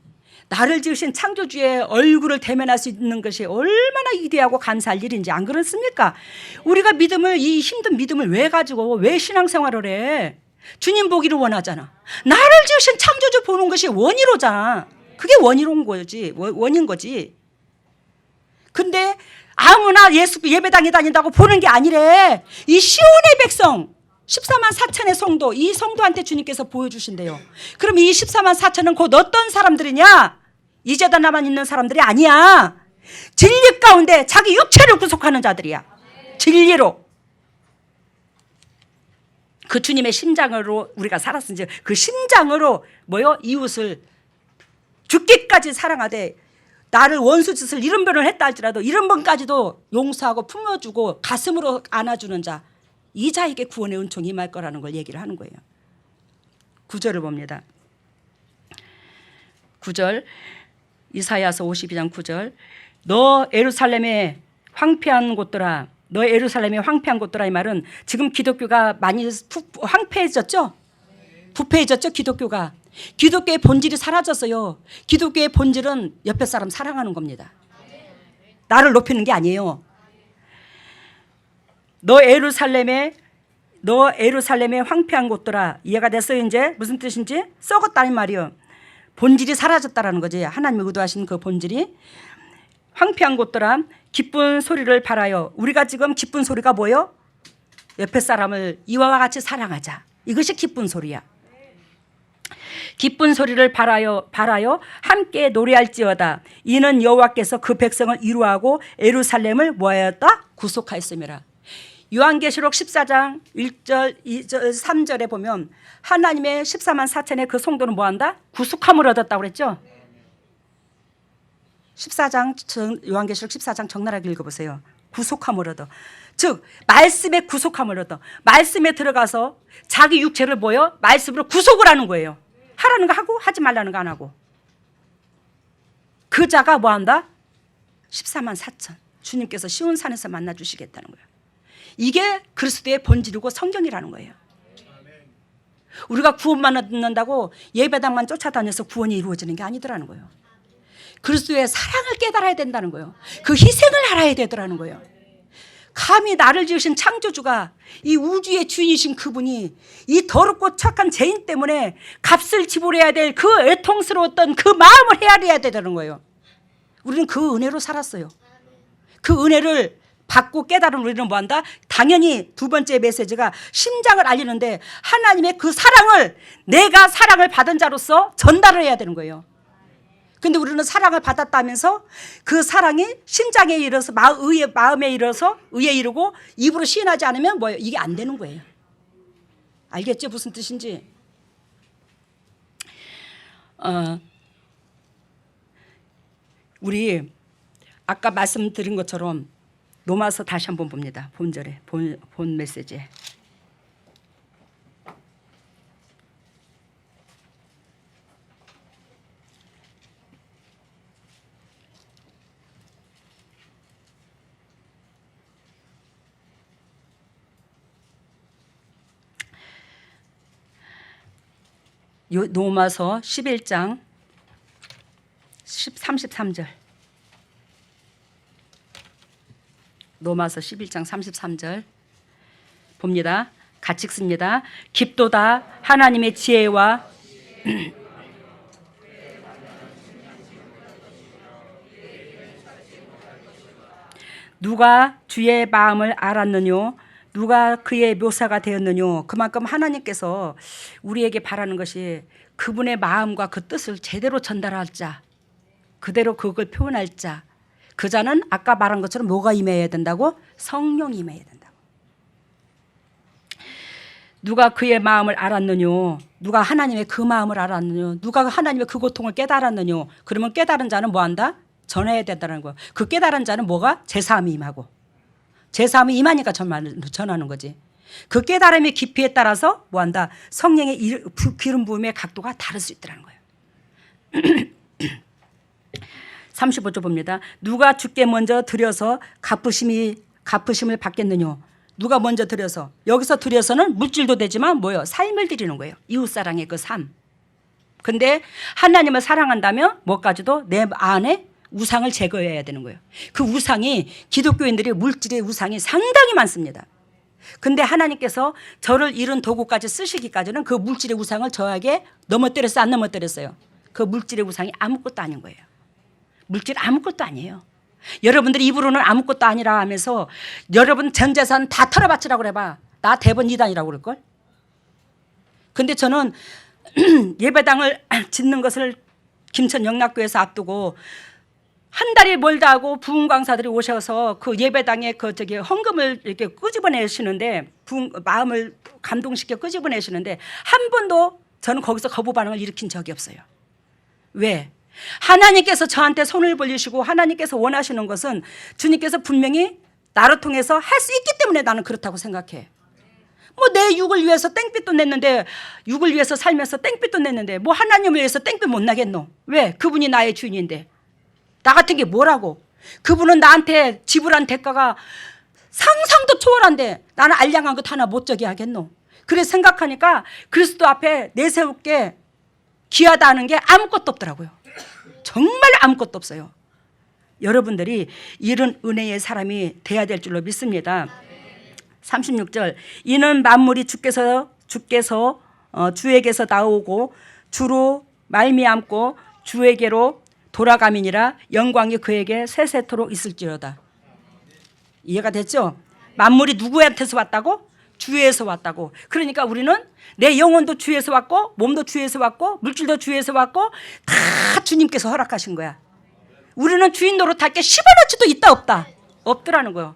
나를 지으신 창조주의 얼굴을 대면할 수 있는 것이 얼마나 위대하고 감사할 일인지 안 그렇습니까? 우리가 이 힘든 믿음을 왜 가지고 왜 신앙생활을 해? 주님 보기를 원하잖아. 나를 지으신 창조주 보는 것이 원이로잖아. 그게 원인 거지. 근데 아무나 예배당에 다닌다고 보는 게 아니래. 이 시온의 백성 14만 4천의 성도, 이 성도한테 주님께서 보여주신대요. 그럼 이 14만 4천은 곧 어떤 사람들이냐? 이 재단에만 있는 사람들이 아니야. 진리 가운데 자기 육체를 구속하는 자들이야. 진리로. 그 주님의 심장으로 우리가 살았으니 그 심장으로 이웃을 죽기까지 사랑하되 나를 원수 짓을 70번을 했다 할지라도 70번까지도 용서하고 품어주고 가슴으로 안아주는 자, 이 자에게 구원의 은총이 임할 거라는 걸 얘기를 하는 거예요. 9절을 봅니다. 9절, 이사야서 52장 9절. 너 예루살렘의 황폐한 곳들아, 너 예루살렘의 황폐한 곳들아, 이 말은 지금 기독교가 많이 황폐해졌죠? 부패해졌죠, 기독교가. 기독교의 본질이 사라졌어요. 기독교의 본질은 옆에 사람 사랑하는 겁니다. 나를 높이는 게 아니에요. 너 예루살렘의 황폐한 곳들아. 이해가 됐어요? 이제 무슨 뜻인지? 썩었다는 말이요. 본질이 사라졌다라는 거지. 하나님이 의도하신 그 본질이. 황폐한 곳들아, 기쁜 소리를 발하여. 우리가 지금 기쁜 소리가 뭐요? 옆에 사람을 이와 같이 사랑하자. 이것이 기쁜 소리야. 기쁜 소리를 발하여 함께 노래할지어다. 이는 여호와께서 그 백성을 이루하고 예루살렘을 뭐하였다? 구속하였음이라. 요한계시록 14장 1절, 2절, 3절에 보면 하나님의 14만 4천의 그 성도는 뭐한다? 구속함을 얻었다고 그랬죠. 14장 요한계시록 14장 적나라하게 읽어보세요. 구속함을 얻어. 즉 말씀에 구속함을 얻어. 말씀에 들어가서 자기 육체를 뭐요? 말씀으로 구속을 하는 거예요. 하라는 거 하고 하지 말라는 거 안 하고. 그 자가 뭐한다? 14만 4천. 주님께서 시온산에서 만나주시겠다는 거예요. 이게 그리스도의 본질이고 성경이라는 거예요. 우리가 구원만 얻는다고 예배당만 쫓아다녀서 구원이 이루어지는 게 아니더라는 거예요. 그리스도의 사랑을 깨달아야 된다는 거예요. 그 희생을 알아야 되더라는 거예요. 감히 나를 지으신 창조주가, 이 우주의 주인이신 그분이 이 더럽고 착한 죄인 때문에 값을 지불해야 될 그 애통스러웠던 그 마음을 헤아려야 되는 거예요. 우리는 그 은혜로 살았어요. 그 은혜를 받고 깨달은 우리는 뭐한다? 당연히 두 번째 메시지가 심장을 알리는데 하나님의 그 사랑을 내가 사랑을 받은 자로서 전달을 해야 되는 거예요. 근데 우리는 사랑을 받았다면서 그 사랑이 심장에 이르러서 마음에 이르러서 의에 이르고 입으로 시인하지 않으면 뭐예요? 이게 안 되는 거예요. 알겠죠? 무슨 뜻인지. 우리 아까 말씀드린 것처럼 로마서 다시 한번 봅니다. 본절에 본 메시지에. 로마서 11장 33절. 로마서 11장 33절 봅니다. 같이 읽습니다. 깊도다 하나님의 지혜와 누가 주의 마음을 알았느뇨? 누가 그의 묘사가 되었느뇨? 그만큼 하나님께서 우리에게 바라는 것이 그분의 마음과 그 뜻을 제대로 전달할 자, 그대로 그걸 표현할 자. 그 자는 아까 말한 것처럼 뭐가 임해야 된다고? 성령이 임해야 된다고. 누가 그의 마음을 알았느뇨? 누가 하나님의 그 마음을 알았느뇨? 누가 하나님의 그 고통을 깨달았느뇨? 그러면 깨달은 자는 뭐한다? 전해야 된다는 거예요. 그 깨달은 자는 뭐가? 제사함이 임하고. 제사함이 임하니까 전하는 거지. 그 깨달음의 깊이에 따라서 뭐한다? 성령의 기름 부음의 각도가 다를 수 있다는 거예요. 35절 봅니다. 누가 주께 먼저 드려서 갚으심을 받겠느뇨? 누가 먼저 드려서, 여기서 드려서는 물질도 되지만 뭐예요? 삶을 드리는 거예요. 이웃사랑의 그 삶. 근데 하나님을 사랑한다면 뭐까지도 내 안에 우상을 제거해야 되는 거예요. 그 우상이, 기독교인들이 물질의 우상이 상당히 많습니다. 근데 하나님께서 저를 이룬 도구까지 쓰시기까지는 그 물질의 우상을 저에게 넘어뜨렸어요? 안 넘어뜨렸어요? 그 물질의 우상이 아무것도 아닌 거예요. 물질 아무것도 아니에요. 여러분들이 입으로는 아무것도 아니라 하면서 여러분 전 재산 다 털어바치라고 그래봐. 나 대번 2단이라고 그럴걸? 근데 저는 예배당을 짓는 것을 김천 영락교에서 앞두고 한 달이 멀다 하고 부흥 강사들이 오셔서 그 예배당에 그 헌금을 이렇게 끄집어내시는데 마음을 감동시켜 끄집어내시는데 한 번도 저는 거기서 거부 반응을 일으킨 적이 없어요. 왜? 하나님께서 저한테 손을 벌리시고 하나님께서 원하시는 것은 주님께서 분명히 나를 통해서 할 수 있기 때문에 나는 그렇다고 생각해. 뭐 내 육을 위해서 땡빛도 냈는데, 육을 위해서 살면서 땡빛도 냈는데 뭐 하나님을 위해서 땡빛 못 나겠노? 왜? 그분이 나의 주인인데. 나 같은 게 뭐라고? 그분은 나한테 지불한 대가가 상상도 초월한데 나는 알량한 것 하나 못 저기 하겠노? 그래 생각하니까 그리스도 앞에 내세울 게 귀하다 하는 게 아무것도 없더라고요. 정말 아무것도 없어요. 여러분들이 이런 은혜의 사람이 돼야 될 줄로 믿습니다. 36절, 이는 만물이 주께서 주에게서 나오고 주로 말미암고 주에게로 돌아감이니라. 영광이 그에게 세세토록 있을지로다. 이해가 됐죠? 만물이 누구한테서 왔다고? 주에서 왔다고. 그러니까 우리는 내 영혼도 주에서 왔고 몸도 주에서 왔고 물질도 주에서 왔고 다 주님께서 허락하신 거야. 우리는 주인 노릇할 게 10원어치도 있다 없다? 없더라는 거예요.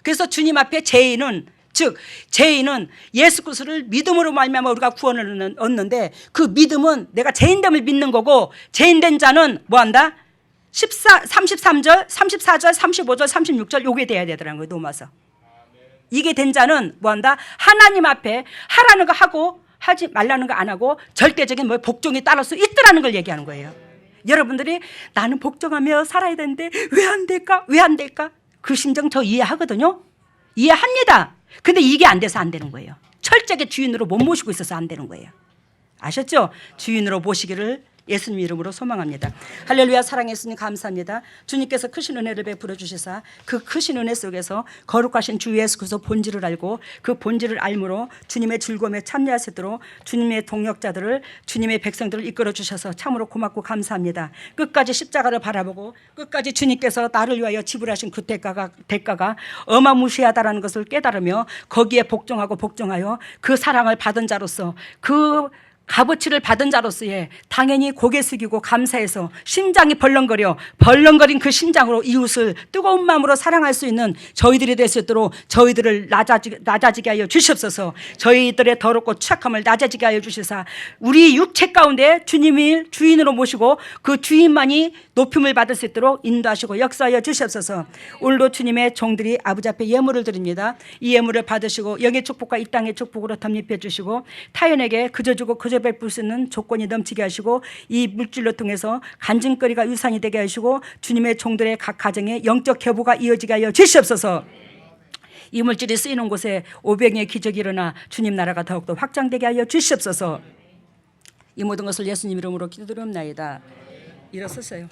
그래서 주님 앞에 죄인은, 즉 죄인은 예수 그리스도를 믿음으로 말미암아 우리가 구원을 얻는데, 그 믿음은 내가 죄인됨을 믿는 거고, 죄인된 자는 뭐한다? 33절, 34절, 35절, 36절 요게 돼야 되더라는 거예요. 넘어서 이게 된 자는 뭐한다? 하나님 앞에 하라는 거 하고 하지 말라는 거 안 하고 절대적인 뭐 복종이 따를 수 있더라는 걸 얘기하는 거예요. 여러분들이 나는 복종하며 살아야 되는데 왜 안 될까? 왜 안 될까? 그 심정 저 이해하거든요. 이해합니다. 근데 이게 안 돼서 안 되는 거예요. 철저하게 주인으로 못 모시고 있어서 안 되는 거예요. 아셨죠? 주인으로 모시기를 예수님 이름으로 소망합니다. 할렐루야. 사랑해 주님 감사합니다. 주님께서 크신 은혜를 베풀어 주시사 그 크신 은혜 속에서 거룩하신 주 예수 그리스도 본질을 알고 그 본질을 알므로 주님의 즐거움에 참여할 수 있도록 주님의 동역자들을, 주님의 백성들을 이끌어 주셔서 참으로 고맙고 감사합니다. 끝까지 십자가를 바라보고 끝까지 주님께서 나를 위하여 지불하신 그 대가가 어마무시하다라는 것을 깨달으며 거기에 복종하여 그 사랑을 받은 자로서, 그 값어치를 받은 자로서의 당연히 고개 숙이고 감사해서 심장이 벌렁거린 그 심장으로 이웃을 뜨거운 마음으로 사랑할 수 있는 저희들이 될 수 있도록 저희들을 낮아지게 하여 주시옵소서. 저희들의 더럽고 추악함을 낮아지게 하여 주시사 우리 육체 가운데 주님을 주인으로 모시고 그 주인만이 높임을 받을 수 있도록 인도하시고 역사하여 주시옵소서. 오늘도 주님의 종들이 아버지 앞에 예물을 드립니다. 이 예물을 받으시고 영의 축복과 이 땅의 축복으로 덧입혀 주시고 타인에게 그저 주고 그저 베풀 수 있는 조건이 넘치게 하시고 이 물질로 통해서 간증거리가 유산이 되게 하시고 주님의 종들의 각 가정에 영적 교부가 이어지게 하여 주시옵소서. 이 물질이 쓰이는 곳에 오병의 기적이 일어나 주님 나라가 더욱더 확장되게 하여 주시옵소서. 이 모든 것을 예수님 이름으로 기도드리옵나이다. 일어서세요.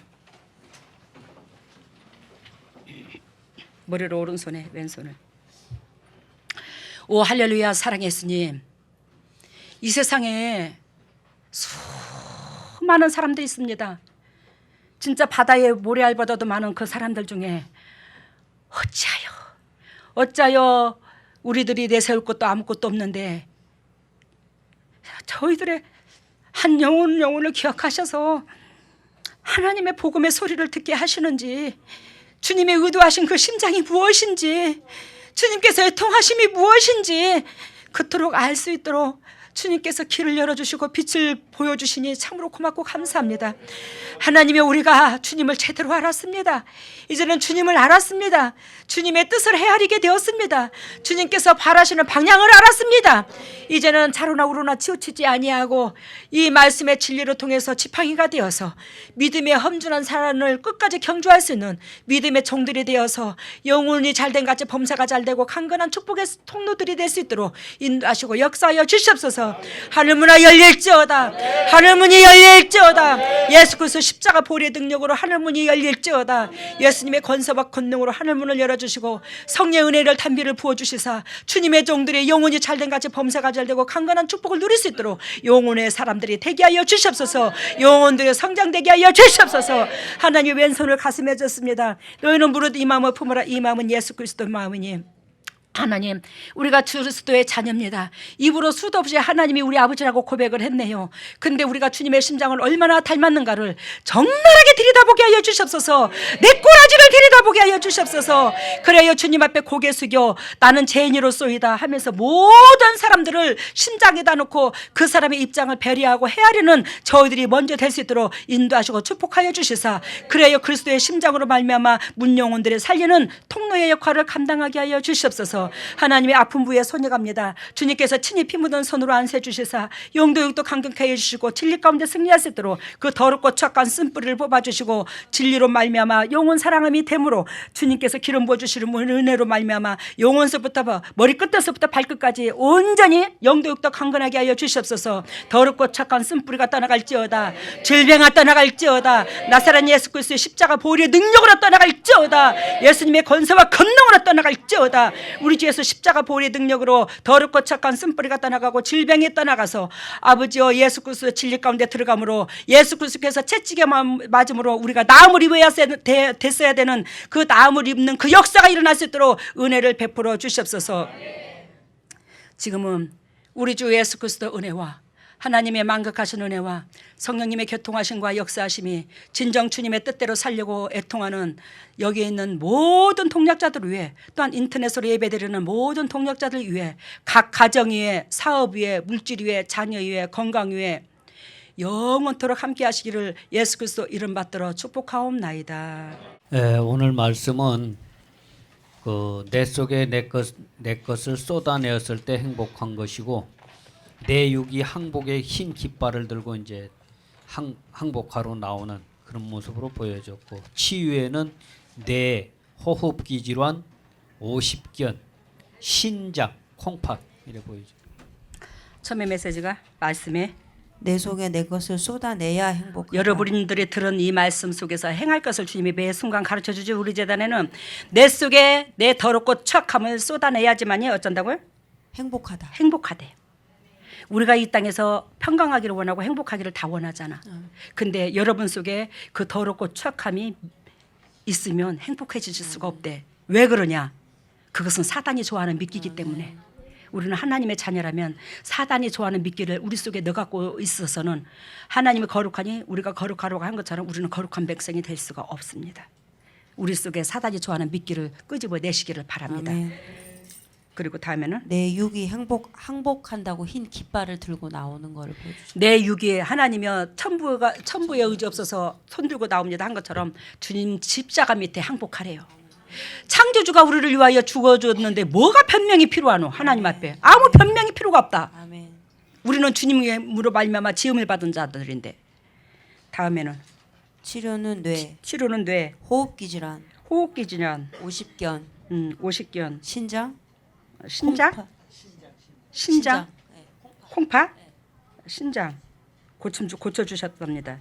머리를 오른손에 왼손을. 오 할렐루야. 사랑의 예수님, 이 세상에 수많은 사람들이 있습니다. 진짜 바다의 모래알보다도 많은 그 사람들 중에 어찌하여 우리들이 내세울 것도 아무것도 없는데 저희들의 한 영혼을 기억하셔서 하나님의 복음의 소리를 듣게 하시는지, 주님의 의도하신 그 심장이 무엇인지, 주님께서의 통하심이 무엇인지 그토록 알 수 있도록 주님께서 길을 열어주시고 빛을 보여주시니 참으로 고맙고 감사합니다. 하나님의 우리가 주님을 제대로 알았습니다. 이제는 주님을 알았습니다. 주님의 뜻을 헤아리게 되었습니다. 주님께서 바라시는 방향을 알았습니다. 이제는 자로나 우로나 치우치지 아니하고 이 말씀의 진리를 통해서 지팡이가 되어서 믿음의 험준한 사람을 끝까지 경주할 수 있는 믿음의 종들이 되어서 영혼이 잘된 같이 범사가 잘되고 강건한 축복의 통로들이 될 수 있도록 인도하시고 역사하여 주시옵소서. 하늘문이 열릴지어다. 하늘문이 열릴지어다. 예수 그리스도 십자가 보혈의 능력으로 하늘문이 열릴지어다. 예수님의 권세와 권능으로 하늘문을 열어주시고 성령의 은혜를 단비를 부어주시사 주님의 종들의 영혼이 잘된 같이 범사가 잘되고 강건한 축복을 누릴 수 있도록 영혼의 사람들이 되게 하여 주시옵소서. 영혼들의 성장되게 하여 주시옵소서. 하나님 왼손을 가슴에 졌습니다. 너희는 무릇 이 마음을 품으라. 이 마음은 예수 그리스도 마음이니 하나님, 우리가 그리스도의 자녀입니다. 입으로 수도 없이 하나님이 우리 아버지라고 고백을 했네요. 근데 우리가 주님의 심장을 얼마나 닮았는가를 적나라하게 들여다보게 하여 주시옵소서. 내 꼬라지를 들여다보게 하여 주시옵소서. 그래야 주님 앞에 고개 숙여 나는 죄인으로소이다 하면서 모든 사람들을 심장에다 놓고 그 사람의 입장을 배려하고 헤아리는 저희들이 먼저 될 수 있도록 인도하시고 축복하여 주시사, 그래야 그리스도의 심장으로 말미암아 문영혼들을 살리는 통로의 역할을 감당하게 하여 주시옵소서. 하나님의 아픈 부에 손이 갑니다. 주님께서 친히 피 묻은 손으로 안수해 주시사 용도육도 강경케 해주시고 진리 가운데 승리할 수 있도록 그 더럽고 착한 쓴뿌리를 뽑아주시고 진리로 말미암아 영혼 사랑함이 됨으로 주님께서 기름 부어주시는 은혜로 말미암아 영혼서부터 머리끝에서부터 발끝까지 온전히 영도육도 강건하게 하여 주시옵소서. 더럽고 착한 쓴뿌리가 떠나갈지어다. 질병아 떠나갈지어다. 나사렛 예수 그리스도의 십자가 보혈의 능력으로 떠나갈지어다. 예수님의 권세와 권능으로 떠나갈지어다. 우리 주 예수 십자가 보혈의 능력으로 더럽고 착한 쓴뿌리가 떠나가고 질병이 떠나가서 아버지여 예수 그리스도 진리 가운데 들어가므로 예수 그리스도께서 채찍에 맞음으로 우리가 나음을 입어야 됐어야 되는 그 나음을 입는 그 역사가 일어날 수 있도록 은혜를 베풀어 주시옵소서. 지금은 우리 주 예수 그리스도 은혜와 하나님의 만극하신 은혜와 성령님의 교통하심과 역사하심이 진정 주님의 뜻대로 살려고 애통하는 여기에 있는 모든 동력자들 위해, 또한 인터넷으로 예배드리는 모든 동력자들 위해, 각 가정 위에, 사업 위에, 물질 위에, 자녀 위에, 건강 위에 영원토록 함께 하시기를 예수 그리스도 이름 받들어 축복하옵나이다. 오늘 말씀은 내 속에 내 것을 쏟아내었을 때 행복한 것이고, 내 육이 항복의 흰 깃발을 들고 이제 항복하러 나오는 그런 모습으로 보여졌고, 치유에는 뇌, 호흡기 질환, 오십견, 신장, 콩팥 이래 보이죠. 처음에 메시지가 말씀에 내 속에 내 것을 쏟아내야 행복하다. 여러분들이 들은 이 말씀 속에서 행할 것을 주님이 매 순간 가르쳐주죠. 우리 재단에는 내 속에 내 더럽고 착함을 쏟아내야지만이 어쩐다고요? 행복하다. 행복하대요. 우리가 이 땅에서 평강하기를 원하고 행복하기를 다 원하잖아. 근데 여러분 속에 그 더럽고 추악함이 있으면 행복해질 수가 없대. 왜 그러냐? 그것은 사단이 좋아하는 미끼이기 때문에. 우리는 하나님의 자녀라면 사단이 좋아하는 미끼를 우리 속에 넣어갖고 있어서는 하나님이 거룩하니 우리가 거룩하라고 한 것처럼 우리는 거룩한 백성이 될 수가 없습니다. 우리 속에 사단이 좋아하는 미끼를 끄집어내시기를 바랍니다. 아멘. 그리고 다음에는 내 육이 항복한다고 흰 깃발을 들고 나오는 것을 보여주시죠. 내 육이 하나님이여 천부에 의지 없어서 손들고 나옵니다 한 것처럼 주님 십자가 밑에 항복하래요. 창조주가 우리를 위하여 죽어줬는데 뭐가 변명이 필요하노? 하나님 앞에 아무 변명이 필요가 없다. 아멘. 우리는 주님으로 말미암아 지음을 받은 자들인데. 다음에는 치료는 뇌, 호흡기 질환, 호흡기 질환, 오십견, 오십견, 신장, 신장, 신장, 네. 콩팥, 신장 고쳐주셨답니다.